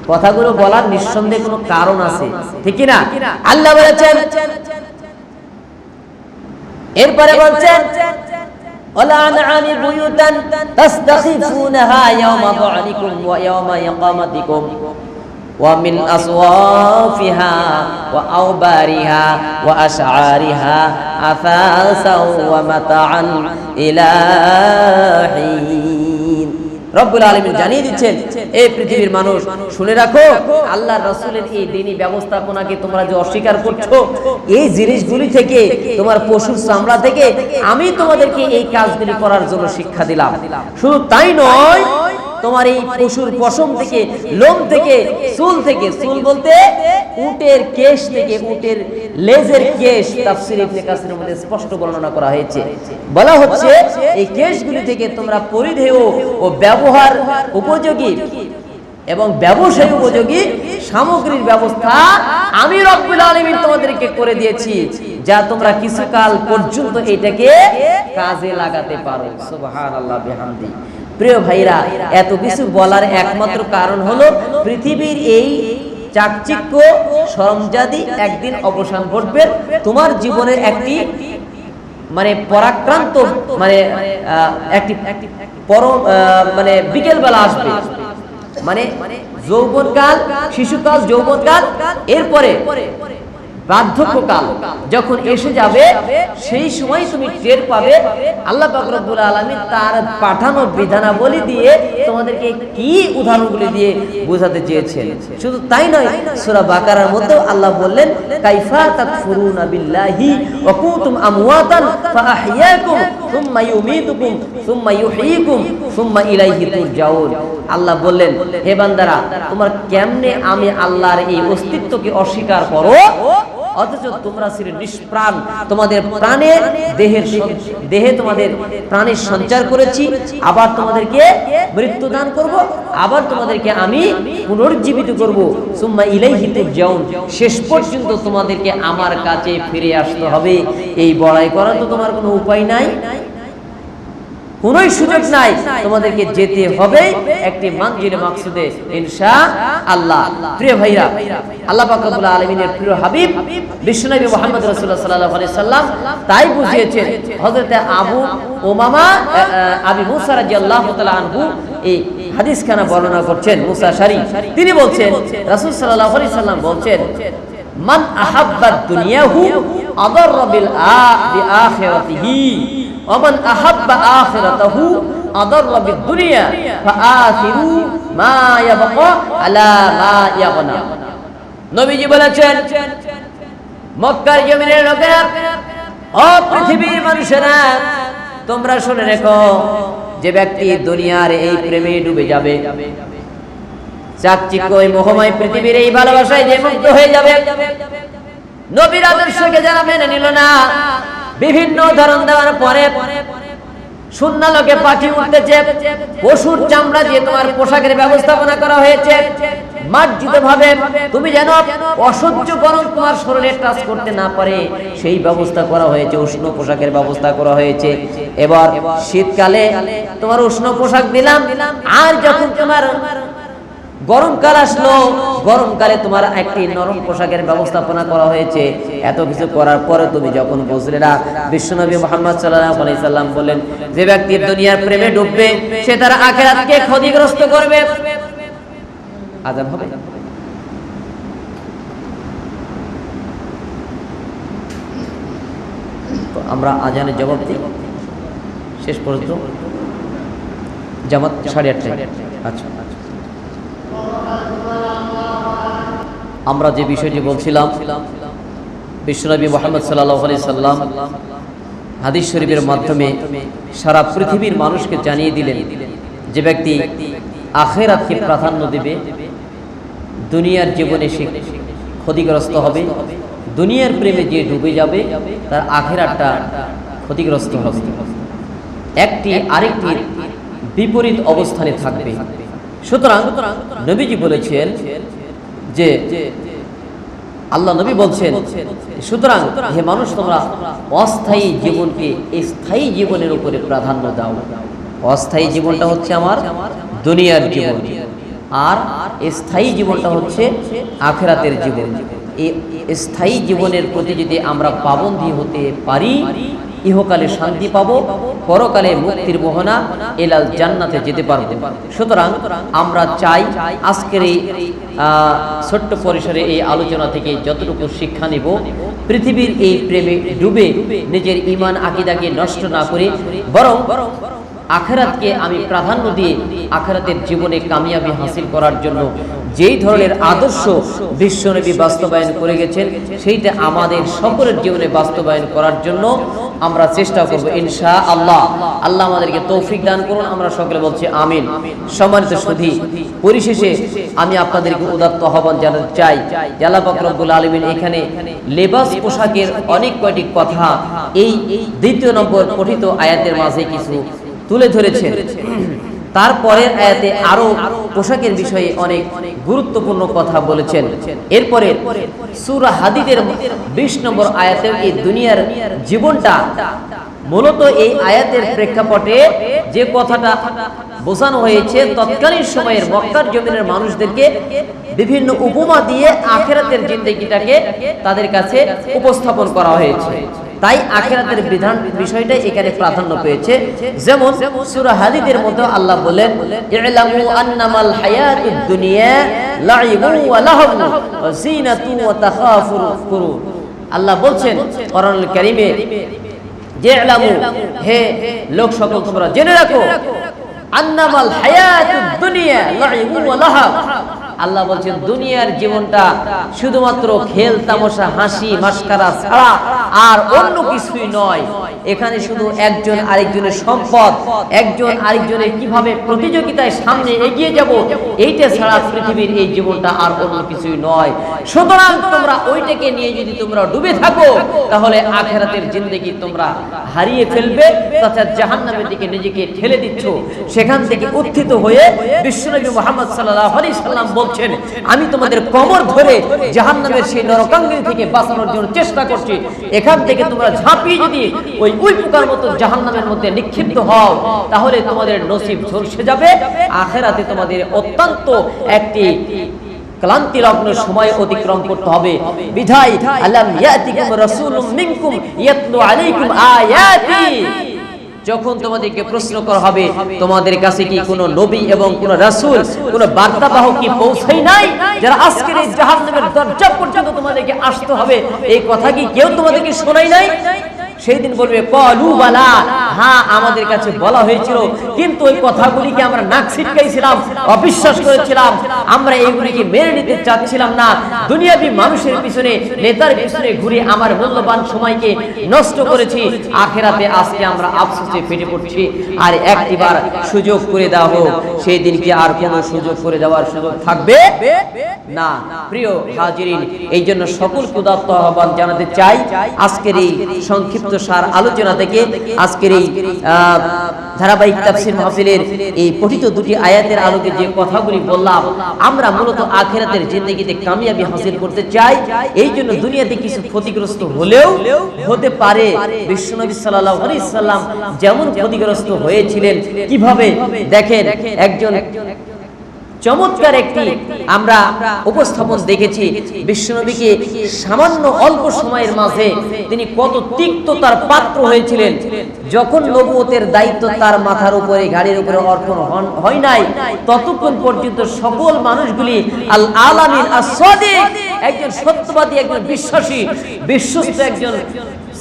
কথাগুলো বলার নিঃসন্দেহে কোনো কারণ আছে, ঠিক কি না? আল্লাহ বলেছেন, এরপরে বলছেন ওয়ালা আনআমি বুয়ুতান তাস্তাখিফুনাহা ইয়াওমা দুআনিকুম ওয়া ইয়াওমা ইকামাতিকুম ওয়া মিন আসওয়াফিহা ওয়া আওবারিহা ওয়া আশআরিহা আসাসাও ওয়া মাতাআন ইলা হিন। রব্বুল আলামিন জানিয়ে দিচ্ছেন, এই পৃথিবীর মানুষ শুনে রাখো, আল্লাহর রাসূলের এই দ্বীনি ব্যবস্থাপনাকে তোমরা যে অস্বীকার করছো, এই জিনিসগুলি থেকে, তোমার পশুর চামড়া থেকে আমি তোমাদেরকে এই কাজগুলি করার জন্য শিক্ষা দিলাম। শুধু তাই নয়, তোমার এই পশুর পশম থেকে, লোম থেকে, চুল থেকে, চুল বলতে উটের কেশ থেকে, উটের লেজের কেশ, তাফসীর ইবনে কাসিরের মধ্যে স্পষ্ট বর্ণনা করা হয়েছে। বলা হচ্ছে এই কেশগুলি থেকে তোমরা পরিধেয় ও ব্যবহার উপযোগী এবং ব্যবসায় উপযোগী সামগ্রীর ব্যবস্থা আমি রব্বুল আলামিন তোমাদেরকে করে দিয়েছি, যা তোমরা কিছুকাল পর্যন্ত এটাকে কাজে লাগাতে পারো। সুবহানাল্লাহ বিহামদি। প্রিয় ভাইরা, এত কিছু বলার একমাত্র কারণ হলো পৃথিবীর এই চাকচিক্য সরঞ্জাদি একদিন অবসান ঘটবে। তোমার জীবনের একটি মানে পরাক্রান্ত একটি মানে বিকেল বেলা আসবে, মানে যৌবনকাল, শিশুকাল, যৌবনকাল, এরপরে বার্ধক্যকাল যখন এসে যাবে, সেই সময় তুমি টের পাবে আল্লাহ পাক রব্বুল আলামিন তার পাঠানো বিধানাবলী দিয়ে তোমাদেরকে কি উদাহরণগুলি দিয়ে বোঝাতে চেয়েছেন। শুধু তাই নয়, সূরা বাকারার মধ্যেও আল্লাহ বললেন, কাইফা তাকফুরুনা বিল্লাহি ওয়া কুনতুম আমওয়াতান ফাআহইয়াকুম সুম্মা ইউমীতুকুম সুম্মা ইউহয়িকুম সুম্মা ইলাইহি তুরজাউন। আল্লাহ বললেন, হে বান্দারা, তোমার কেমনে আমি আল্লাহর এই অস্তিত্বকে অস্বীকার করো, অথচ তোমরা ছিলে নিষ্প্রাণ, তোমাদের প্রাণে দেহে তোমাদের প্রাণের সঞ্চার করেছি, আবার তোমাদেরকে মৃত্যু দান করব, আবার তোমাদেরকে আমি পুনর্জীবিত করব, সুম্মা ইলাইহি তুরজাউন, শেষ পর্যন্ত তোমাদেরকে আমার কাছে ফিরে আসতে হবে। এই বড়াই করার তো তোমার কোনো উপায় নাই, কোনো সুযোগ নাই, তোমাদেরকে যেতে হবে একটি মঞ্জিলে মাকসুদে ইনশাআল্লাহ। প্রিয় ভাইরা, আল্লাহ পাক রব্বুল আলামিনের প্রিয় হাবিব বিশ্বনবী মুহাম্মদ রাসূলুল্লাহ সাল্লাল্লাহু আলাইহি সাল্লাম তাই বুঝিয়েছেন। হযরত আবু উমামা আবি মুসা রাদিয়াল্লাহু তাআলা আনহু এই হাদিসখানা বর্ণনা করছেন, মুসা শারী, তিনি বলছেন রাসূল সাল্লাল্লাহু আলাইহি সাল্লাম বলছেন, মান আহাব্বাদ দুনিয়াহু আদাররা বিল আখিরাতিহি ওমান আহাব্বা আখিরাতাহু আদাররা বিদ-দুনিয়া ফাআথিরু মা ইয়াবকা আলা মা ইয়াগনা। নবীজি বলেছেন, মক্কার জমিনের লোকেরা, ও পৃথিবীর মানুষেরা, তোমরা শুনে রেখো, যে ব্যক্তি দুনিয়ার এই প্রেমে ডুবে যাবে, চাকচিক্য এই মোহময় পৃথিবীর এই ভালোবাসায় যে মুগ্ধ হয়ে যাবে, নবীর আদর্শকে যারা মেনে নিল না, বিভিন্ন ধরন দেওয়ার পরে শূন্য লোকে পাখি উঠতেছে, পশুর চামড়া দিয়ে তোমার পোশাকের ব্যবস্থাপনা করা হয়েছে, মার্জিত ভাবে তুমি যেন অসহ্য গরম তোমার শরীরে টাচ করতে না পারে সেই ব্যবস্থা করা হয়েছে, উষ্ণ পোশাকের ব্যবস্থা করা হয়েছে। এবার শীতকালে তোমার উষ্ণ পোশাক দিলাম, আর যখন তোমার গরমকাল আসলো, গরমকালে তোমার একটি নরম পোশাকের ব্যবস্থাপনা করা হয়েছে। এত কিছু করার পরে তুমি যখন বুঝলে না, বিশ্বনবী মুহাম্মদ সাল্লাল্লাহু আলাইহি সাল্লাম বলেন, যে ব্যক্তি দুনিয়ার প্রেমে ডুববে সে তার আখিরাতকে ক্ষতিগ্রস্ত করবে। আযান হবে? তো আমরা আযানের জবাব দিই শেষ পর্যন্ত, জামাত 8:30। আচ্ছা, আমরা যে বিষয়টি বলছিলাম, বিশ্বনবী মুহাম্মদ সাল্লাল্লাহু আলাইহি সাল্লাম হাদিস শরীফের মাধ্যমে সারা পৃথিবীর মানুষকে জানিয়ে দিলেন, যে ব্যক্তি আখিরাতকে প্রাধান্য দেবে, দুনিয়ার জীবনে সে ক্ষতিগ্রস্ত হবে, দুনিয়ার প্রেমে যে ডুবে যাবে তার আখিরাতটা ক্ষতিগ্রস্ত হবে, একটি আরেকটির বিপরীত অবস্থানে থাকবে। সুতরাং নবীজি বলেছেন যে আল্লাহ নবী বলছেন, সুতরাং হে মানুষ, তোমরা অস্থায়ী জীবনকে স্থায়ী জীবনের উপরে প্রাধান্য দাও। অস্থায়ী জীবনটা হচ্ছে আমার দুনিয়ার জীবন, আর স্থায়ী জীবনটা হচ্ছে আখিরাতের জীবন। এই স্থায়ী জীবনের প্রতি যদি আমরা পাবন্দী হতে পারি, ইহকালে শান্তি পাবো, পরকালে মুক্তির মোহনা এলাল জান্নাতে যেতে পারবো। সুতরাং আমরা চাই আজকের এই ছোট্ট পরিসরে এই আলোচনা থেকে যতটুকু শিক্ষা নিব, পৃথিবীর এই প্রেমে ডুবে নিজের ঈমান আকীদাকে নষ্ট না করে বরং আখিরাতকে আমি প্রাধান্য দিয়ে আখিরাতের জীবনে কামিয়াবি হাসিল করার জন্য যেই ধরনের আদর্শ বিশ্বনবী বাস্তবায়ন করে গেছেন, সেইটা আমাদের সকলের জীবনে বাস্তবায়ন করার জন্য আমরা চেষ্টা করব ইনশাআল্লাহ। আল্লাহ আমাদেরকে তৌফিক দান করুন, আমরা সকলে বলছি আমিন। সম্মানিত সুধী, পরিশেষে আমি আপনাদেরকে উদাত্ত আহ্বান জানাতে চাই, আল্লাহ পাক রব্বুল আলামিন এখানে লেবাস পোশাকের অনেক কয়টি কথা এই ২ নম্বর পঠিত আয়াতের মাঝে কিছু তুলে ধরেছেন। তারপরের আয়াতে আরো পোশাকের বিষয়ে অনেক গুরুত্বপূর্ণ কথা বলেছেন। এরপরে সূরা হাদীদের ২০ নম্বর আয়াতে এই দুনিয়ার জীবনটা মূলত এই আয়াতের প্রেক্ষাপটে যে কথাটা বোঝানো হয়েছে, তৎকালীন সময়ের মক্কার জমিনের মানুষদেরকে বিভিন্ন উপমা দিয়ে আখিরাতের জিন্দেগিটাকে তাদের কাছে উপস্থাপন করা হয়েছে। তাই আখিরাতের বিধান বিষয়টা এখানে প্রাধান্য পেয়েছে। যেমন সূরা হাদীদের মধ্যে আল্লাহ বলেন, ই'লামু আন্নামাল হায়াতুদ দুনিয়া লাইবুন ওয়া লাহবুন ওয়া যিনাতুন ওয়া তাখাফুরুন। আল্লাহ বলছেন কোরআনুল কারীমে, যে ই'লামু, হে লোক সকল, তোমরা জেনে রাখো, আন্নামাল হায়াতুদ দুনিয়া লাইবুন ওয়া লাহব। আল্লাহ বলছেন দুনিয়ার জীবনটা শুধুমাত্র খেল তামাশা হাসি মাস্কারা ছাড়া আর অন্য কিছুই নয়। এখানে শুধু একজন আরেকজনের সম্পদ, একজন আরেকজনের কিভাবে প্রতিযোগিতায় সামনে এগিয়ে যাব, এইটা ছাড়া পৃথিবীর এই জীবনটা আর অন্য কিছুই নয়। সুতরাং তোমরা ওইটাকে নিয়ে যদি তোমরা ডুবে থাকো, তাহলে আখিরাতের জিন্দেগি তোমরা হারিয়ে ফেলবে, তথা জাহান্নামের দিকে নিজেকে ঠেলে দিচ্ছ। সেখান থেকে উত্থিত হয়ে বিশ্বনবী মুহাম্মদ সাল্লাল্লাহু আলাইহি সাল্লাম বলছেন, আমি তোমাদের কমর ধরে জাহান্নামের সেই নরকাঙ্গি থেকে বাঁচানোর জন্য চেষ্টা করছি। এখান থেকে তোমরা ঝাঁপিয়ে যদি ওই পোকার মতো জাহান্নামের মধ্যে নিক্ষিপ্ত হও, তাহলে তোমাদের নসিব ঝলসে যাবে। আখিরাতে তোমাদের অত্যন্ত একটি ক্লান্তি লগ্ন সময় অতিক্রম করতে হবে। বিধায় আলাম ইয়াতিকুম রাসূলুম মিনকুম ইয়াতলু আলাইকুম আয়াতি, যখন তোমাদেরকে প্রশ্ন করা হবে তোমাদের কাছে কি কোনো নবী এবং কোনো রাসূল, কোনো বার্তাবাহক কি পৌঁছায় নাই, যারা আজকের এই জাহান্নামের দরজা পর্যন্ত তোমাদেরকে আসতে হবে, এই কথা কি কেউ তোমাদেরকে শোনায় নাই? সেই দিন বলবে ক্বালু বালা, হ্যাঁ আমাদের কাছে বলা হয়েছিল, কিন্তু ওই কথাগুলিকে আমরা নাক ছিটকাইছিলাম, অবিশ্বাস করেছিলাম, আমরা এইগুলিকে মেনে নিতে চাচ্ছিলাম না। দুনিয়াবি মানুষের পিছনে, নেতার পিছনে ঘুরে আমার মূল্যবান সময়কে নষ্ট করেছি। আখিরাতে আজকে আমরা আফসোসে ফেটে পড়ছি। আর একটিবার সুযোগ করে দেওয়া হোক, সেই দিন কি আর কোনো সুযোগ করে দেওয়ার সুযোগ থাকবে না। প্রিয় হাজিরিন, এই জন্য সকলকে উদাত্ত আহ্বান জানাতে চাই, আজকের এই সংক্ষিপ্ত সার আলোচনা থেকে, আজকের এই ধারাবাহিক তাফসীর মাহফিলের এই পঠিত 2টি আয়াতের আলোকে যে কথাগুলি বললাম, আমরা মূলত আখিরাতের জিন্দেগিতে কামিয়াবি হাসিল করতে চাই। এই জন্য দুনিয়াতে কিছু ক্ষতিগ্রস্ত হলেও হতে পারে, বিশ্বনবী সাল্লাল্লাহু আলাইহি সাল্লাম যেমন ক্ষতিগ্রস্ত হয়েছিলেন, কিভাবে দেখেন একজন চমৎকার একটি আমরা উপস্থাপন দেখেছি। বিশ্বনবীকে সামান্য অল্প সময়ের মাঝে তিনি কত তিক্ততার পাত্র হয়েছিলেন। যখন নবুয়তের দায়িত্ব তার মাথার উপরে, গাড়ির উপরে অর্পণ হয় নাই, ততক্ষণ পর্যন্ত সকল মানুষগুলি আল আলামিন as-সাদিক, একজন সত্যবাদী, একজন বিশ্বাসী, বিশ্বস্ত একজন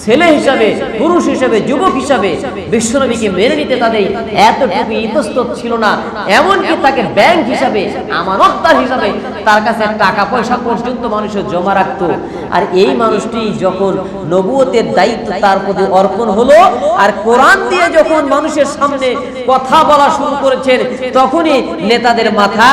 ছেলে হিসাবে, পুরুষ হিসাবে, যুবক হিসাবে বিশ্বনবীকে মেনে নিতে তাদের এতটুকু ইতস্তত ছিল না। এমনকি তাকে ব্যাংক হিসাবে, আমানতদার হিসাবে তার কাছে টাকা পয়সা পর্যন্ত মানুষের জমা রাখত। আর এই মানুষটি যখন নবুয়তের দায়িত্ব তার প্রতি অর্পণ হলো, আর কোরআন দিয়ে যখন মানুষের সামনে কথা বলা শুরু করেছেন, তখনই নেতাদের মাথা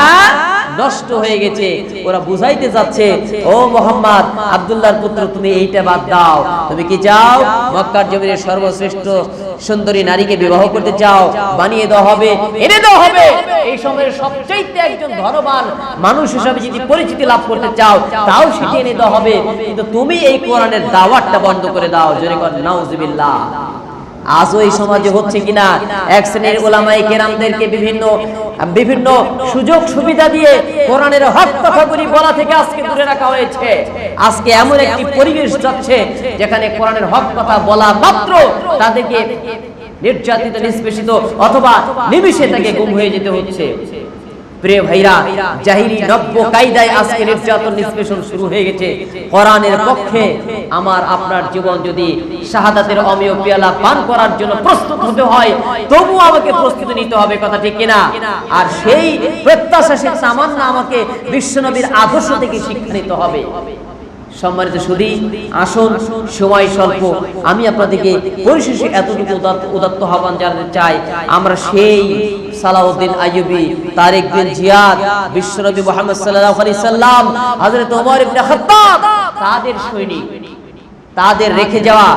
নষ্ট হয়ে গেছে। ওরা বুঝাইতে যাচ্ছে, ও মোহাম্মদ আব্দুল্লাহর পুত্র, তুমি এইটা বাদ দাও। তুমি কি চাও মক্কার জমিনের সর্বশ্রেষ্ঠ সুন্দরী নারীকে বিবাহ করতে চাও? বানিয়ে দেওয়া হবে, এনে দেওয়া হবে। এই সময়ের সবচাইতে একজন ধনবান মানুষ হিসেবে যদি পরিচিতি লাভ করতে চাও, তাও সেটি এনে দেওয়া হবে। কিন্তু তুমি এই কোরআনের দাওয়াতটা বন্ধ করে দাও। জোরে কর নাউজুবিল্লাহ। আজও এই সমাজে হচ্ছে কিনা, এক শ্রেণীর উলামায়ে কেরামদেরকে বিভিন্ন সুযোগ সুবিধা দিয়ে কোরআনের হক কথাগুলি বলা থেকে আজকে দূরে রাখা হয়েছে। আজকে এমন একটি পরিবেশ যাচ্ছে যেখানে কোরআনের হক কথা বলা মাত্র তাদেরকে নির্যাতিত, নিষ্পেষিত অথবা নিমিষে তাকে গুম হয়ে যেতে হচ্ছে। প্রিয় ভাইরা, জাহিলি নব্য কায়দায় আজকে নির্যাতন, নিষ্পেষণ শুরু হয়ে গেছে। কোরআনের পক্ষে আমার আপনার জীবন যদি শাহাদাতের অমেয় পেয়ালা পান করার জন্য প্রস্তুত হতে হয়, তবু আমাকে প্রস্তুতি নিতে হবে, কথা ঠিক কিনা? আর সেই প্রত্যাশা, সেই তামান্না আমাকে বিশ্বনবীর আদর্শ থেকে শিক্ষা নিতে হবে। সম্মানিত সুধী, আসুন, সময় স্বল্প, আমি আপনাদেরকে পরিশেষে এতটুকু উদাত্ত আহ্বান জানাতে চাই, আমরা সেই সালাউদ্দিন আইয়ুবী, তারেক বিন জিয়াদ, বিশ্বনবী মুহাম্মদ সাল্লাল্লাহু আলাইহি সাল্লাম, হযরত ওমর ইবনে খাত্তাব, তাদের সৈনিক, তাদের রেখে যাওয়া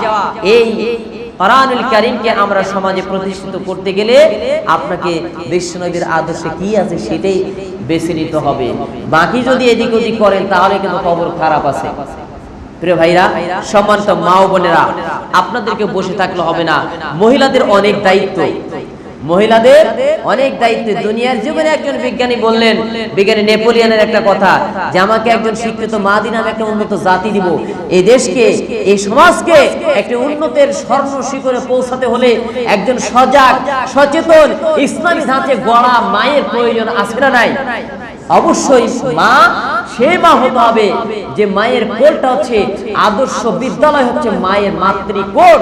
এই কোরআনুল কারীমকে আমরা সমাজে প্রতিষ্ঠিত করতে গেলে আপনাকে বিশ্বনবীর আদর্শে কি আছে সেটাই বেছে নিতে হবে। বাকি যদি এদিক ওদিক করেন তাহলে কিন্তু খবর খারাপ আছে। প্রিয় ভাইরা, সম্মানিত মা ও বোনেরা, আপনাদেরকে বসে থাকলে হবে না। মহিলাদের অনেক দায়িত্ব, মহিলাদের অনেক দায়িত্ব। দুনিয়ার জীবনে একজন বিজ্ঞানী বললেন, বিজ্ঞানী নেপোলিয়নের একটা কথা, যে আমাকে একজন শিক্ষিত মাদি নামে একটা উন্নত জাতি দিব। এই দেশকে, এই সমাজকে একটা উন্নতের স্বর্ণ শিখরে পৌঁছাতে হলে একজন সজাগ, সচেতন, ইসলামী ধাঁচে গড়া মায়ের প্রয়োজন আছে না নাই? অবশ্যই মা সে মা হতে হবে যে মায়ের কোলটা হচ্ছে আদর্শ বিদ্যালয়, হচ্ছে মায়ের মাতৃকোল।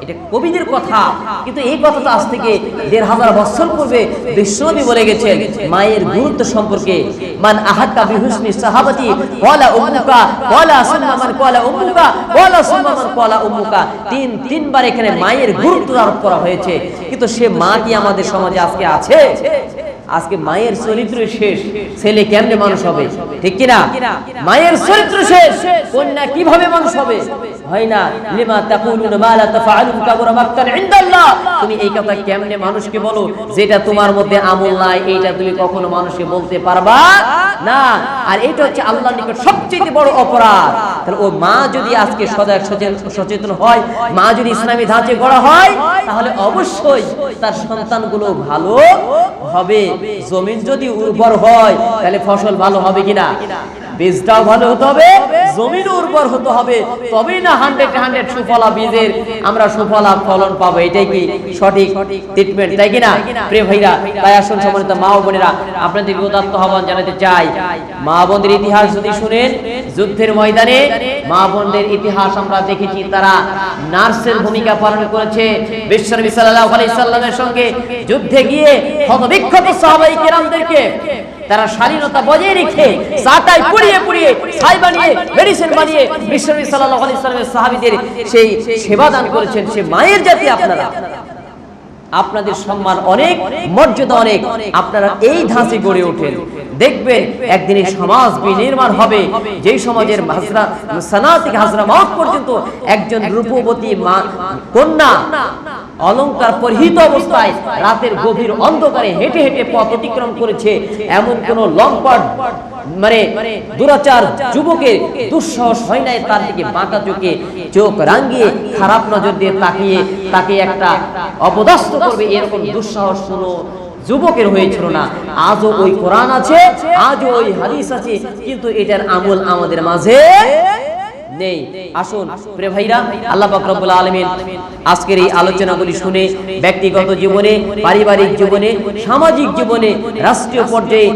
এটা কবিদের কথা, কিন্তু এই কথা তো আজ থেকে ১৫০০ বছর পূর্বে বিশ্বনবী বলে গেছেন মায়ের গুরুত্ব সম্পর্কে। মান আহাক্কা বিহুসনি সাহাবাতি ওয়ালা উম্মুকা ওয়ালা সুম্মা মান ওয়ালা উম্মুকা ওয়ালা সুম্মা মান ওয়ালা উম্মুকা, তিনবার এখানে মায়ের গুরুত্ব আরোপ করা হয়েছে। কিন্তু সে মা কি আমাদের সমাজে আজকে আছে? আজকে মায়ের চরিত্র শেষ, ছেলে কেমনে মানুষ হবে? ঠিক কিনা? মায়ের চরিত্র শেষ, কন্যা কিভাবে মানুষ হবে? হয় না। লিমা তাকুলুনা মা লা তাফআলুন কাবুরা মাকতান ইনদাল্লাহ। তুমি এই কথা কেমনে মানুষকে বলো যেটা তোমার মধ্যে আমল নাই? এইটা তুমি কখনো মানুষকে বলতে পারবা না। আর এটা হচ্ছে আল্লাহর নিকট সবচেয়ে বড় অপরাধ। তাহলে ও মা যদি আজকে সজাগ, সচেতন হয়, মা যদি ইসলামী ধাঁচে গড়া হয়, তাহলে অবশ্যই তার সন্তানগুলো ভালো হবে। জমিন যদি উর্বর হয় তাহলে ফসল ভালো হবে কিনা? বীজটাও ভালো হতে হবে, জমিন উর্বর হতে হবে, তবেই না 100% সুফলা বীজের আমরা সুফলা ফলন পাবো। এটাই কি সঠিক ট্রিটমেন্ট, তাই কিনা? প্রিয় ভাইরা, তাই আসুন সম্মানিত মা ও বোনেরা, আপনাদের উদাত্ত আহ্বান জানাতে চাই, মা বোনদের ইতিহাস যদি শুনেন, যুদ্ধের ময়দানে মা বোনদের ইতিহাস আমরা দেখেছি, তারা নার্সের ভূমিকা পালন করেছে। বিশ্বনবী সাল্লাল্লাহু আলাইহি সাল্লামের সঙ্গে যুদ্ধে গিয়ে ক্ষতবিক্ষত সাহাবায়ে কেরামদেরকে তারা শালীনতা বজায় রেখে চাটাই পুড়িয়ে পুড়িয়ে ছাই বানিয়ে, মেডিসিন বানিয়ে বিশ্বনবী সাল্লাল্লাহু আলাইহি সাল্লামের সাহাবীদের সেই সেবা দান করেছেন। সে মায়ের জাতি আপনারা, আপনাদের সম্মান অনেক, মর্যাদা অনেক, আপনারা এই ধাঁচে গড়ে ওঠেন। দেখবেন একদিন এই সমাজ বিনির্মাণ হবে, যেই সমাজের হাজরা সানা থেকে হাজরা মাউত পর্যন্ত একজন রূপবতী মা কন্যা অলংকার পরিহিত অবস্থায় রাতের গভীর অন্ধকারে হেঁটে হেঁটে পথ অতিক্রম করেছে, এমন কোন লম্পট মানে দুরাচার যুবকের দুঃসাহস হয় নাই তার দিকে বাঁকা চোখ রাঙিয়ে খারাপ নজর দিয়ে তাকিয়ে তাকে একটা অপদস্থ করবে, এরকম দুঃসাহস কোনো যুবকের হয়েছিল না। আজও ওই কোরআন আছে, আজও ওই হাদিস আছে, কিন্তু এটার আমল আমাদের মাঝে নেই। আসুন প্রিয় ভাইরা, আল্লাহ পাক রব্বুল আলামিন আজকের এই আলোচনাগুলি শুনে ব্যক্তিগত জীবনে, পারিবারিক জীবনে, সামাজিক জীবনে, রাষ্ট্রীয় পর্যায়ে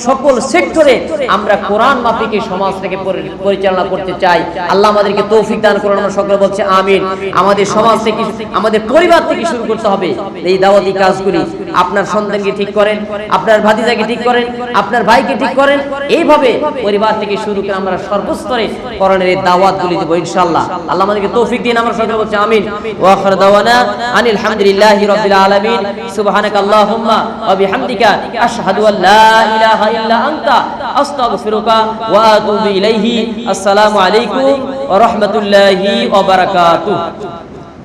সকল সেক্টরে আমরা কোরআন মাফিক সমাজটাকে পরিচালনা করতে চাই। আল্লাহ আমাদেরকে তৌফিক দান করুন, আমরা সকলে বলছি আমিন। আমাদের সমাজ থেকে, আমাদের পরিবার থেকে শুরু করতে হবে এই দাওয়াতি কাজগুলি। আপনার সন্তানকে ঠিক করেন, আপনার ভাতিজাকে ঠিক করেন, আপনার ভাইকে ঠিক করেন। এইভাবে পরিবার থেকে শুরু করে আমরা সর্বস্তরে কোরআনের এই দাওয়াতগুলি দেব ইনশাআল্লাহ। আল্লাহ আমাদেরকে তৌফিক দিন। আমরা সকলে বলছি আমিন। ওয়া আখিরু দাওয়ানা আনিল হামদুলিল্লাহি রাব্বিল আলামিন। সুবহানাকাল্লাহুম্মা ওয়া বিহামদিকা আশহাদু আল লা ইলাহা ইল্লা আনতা আস্তাগফিরুকা ওয়া আতুবু ইলাইহি। আসসালামু আলাইকুম ওয়া রাহমাতুল্লাহি ওয়া বারাকাতুহু।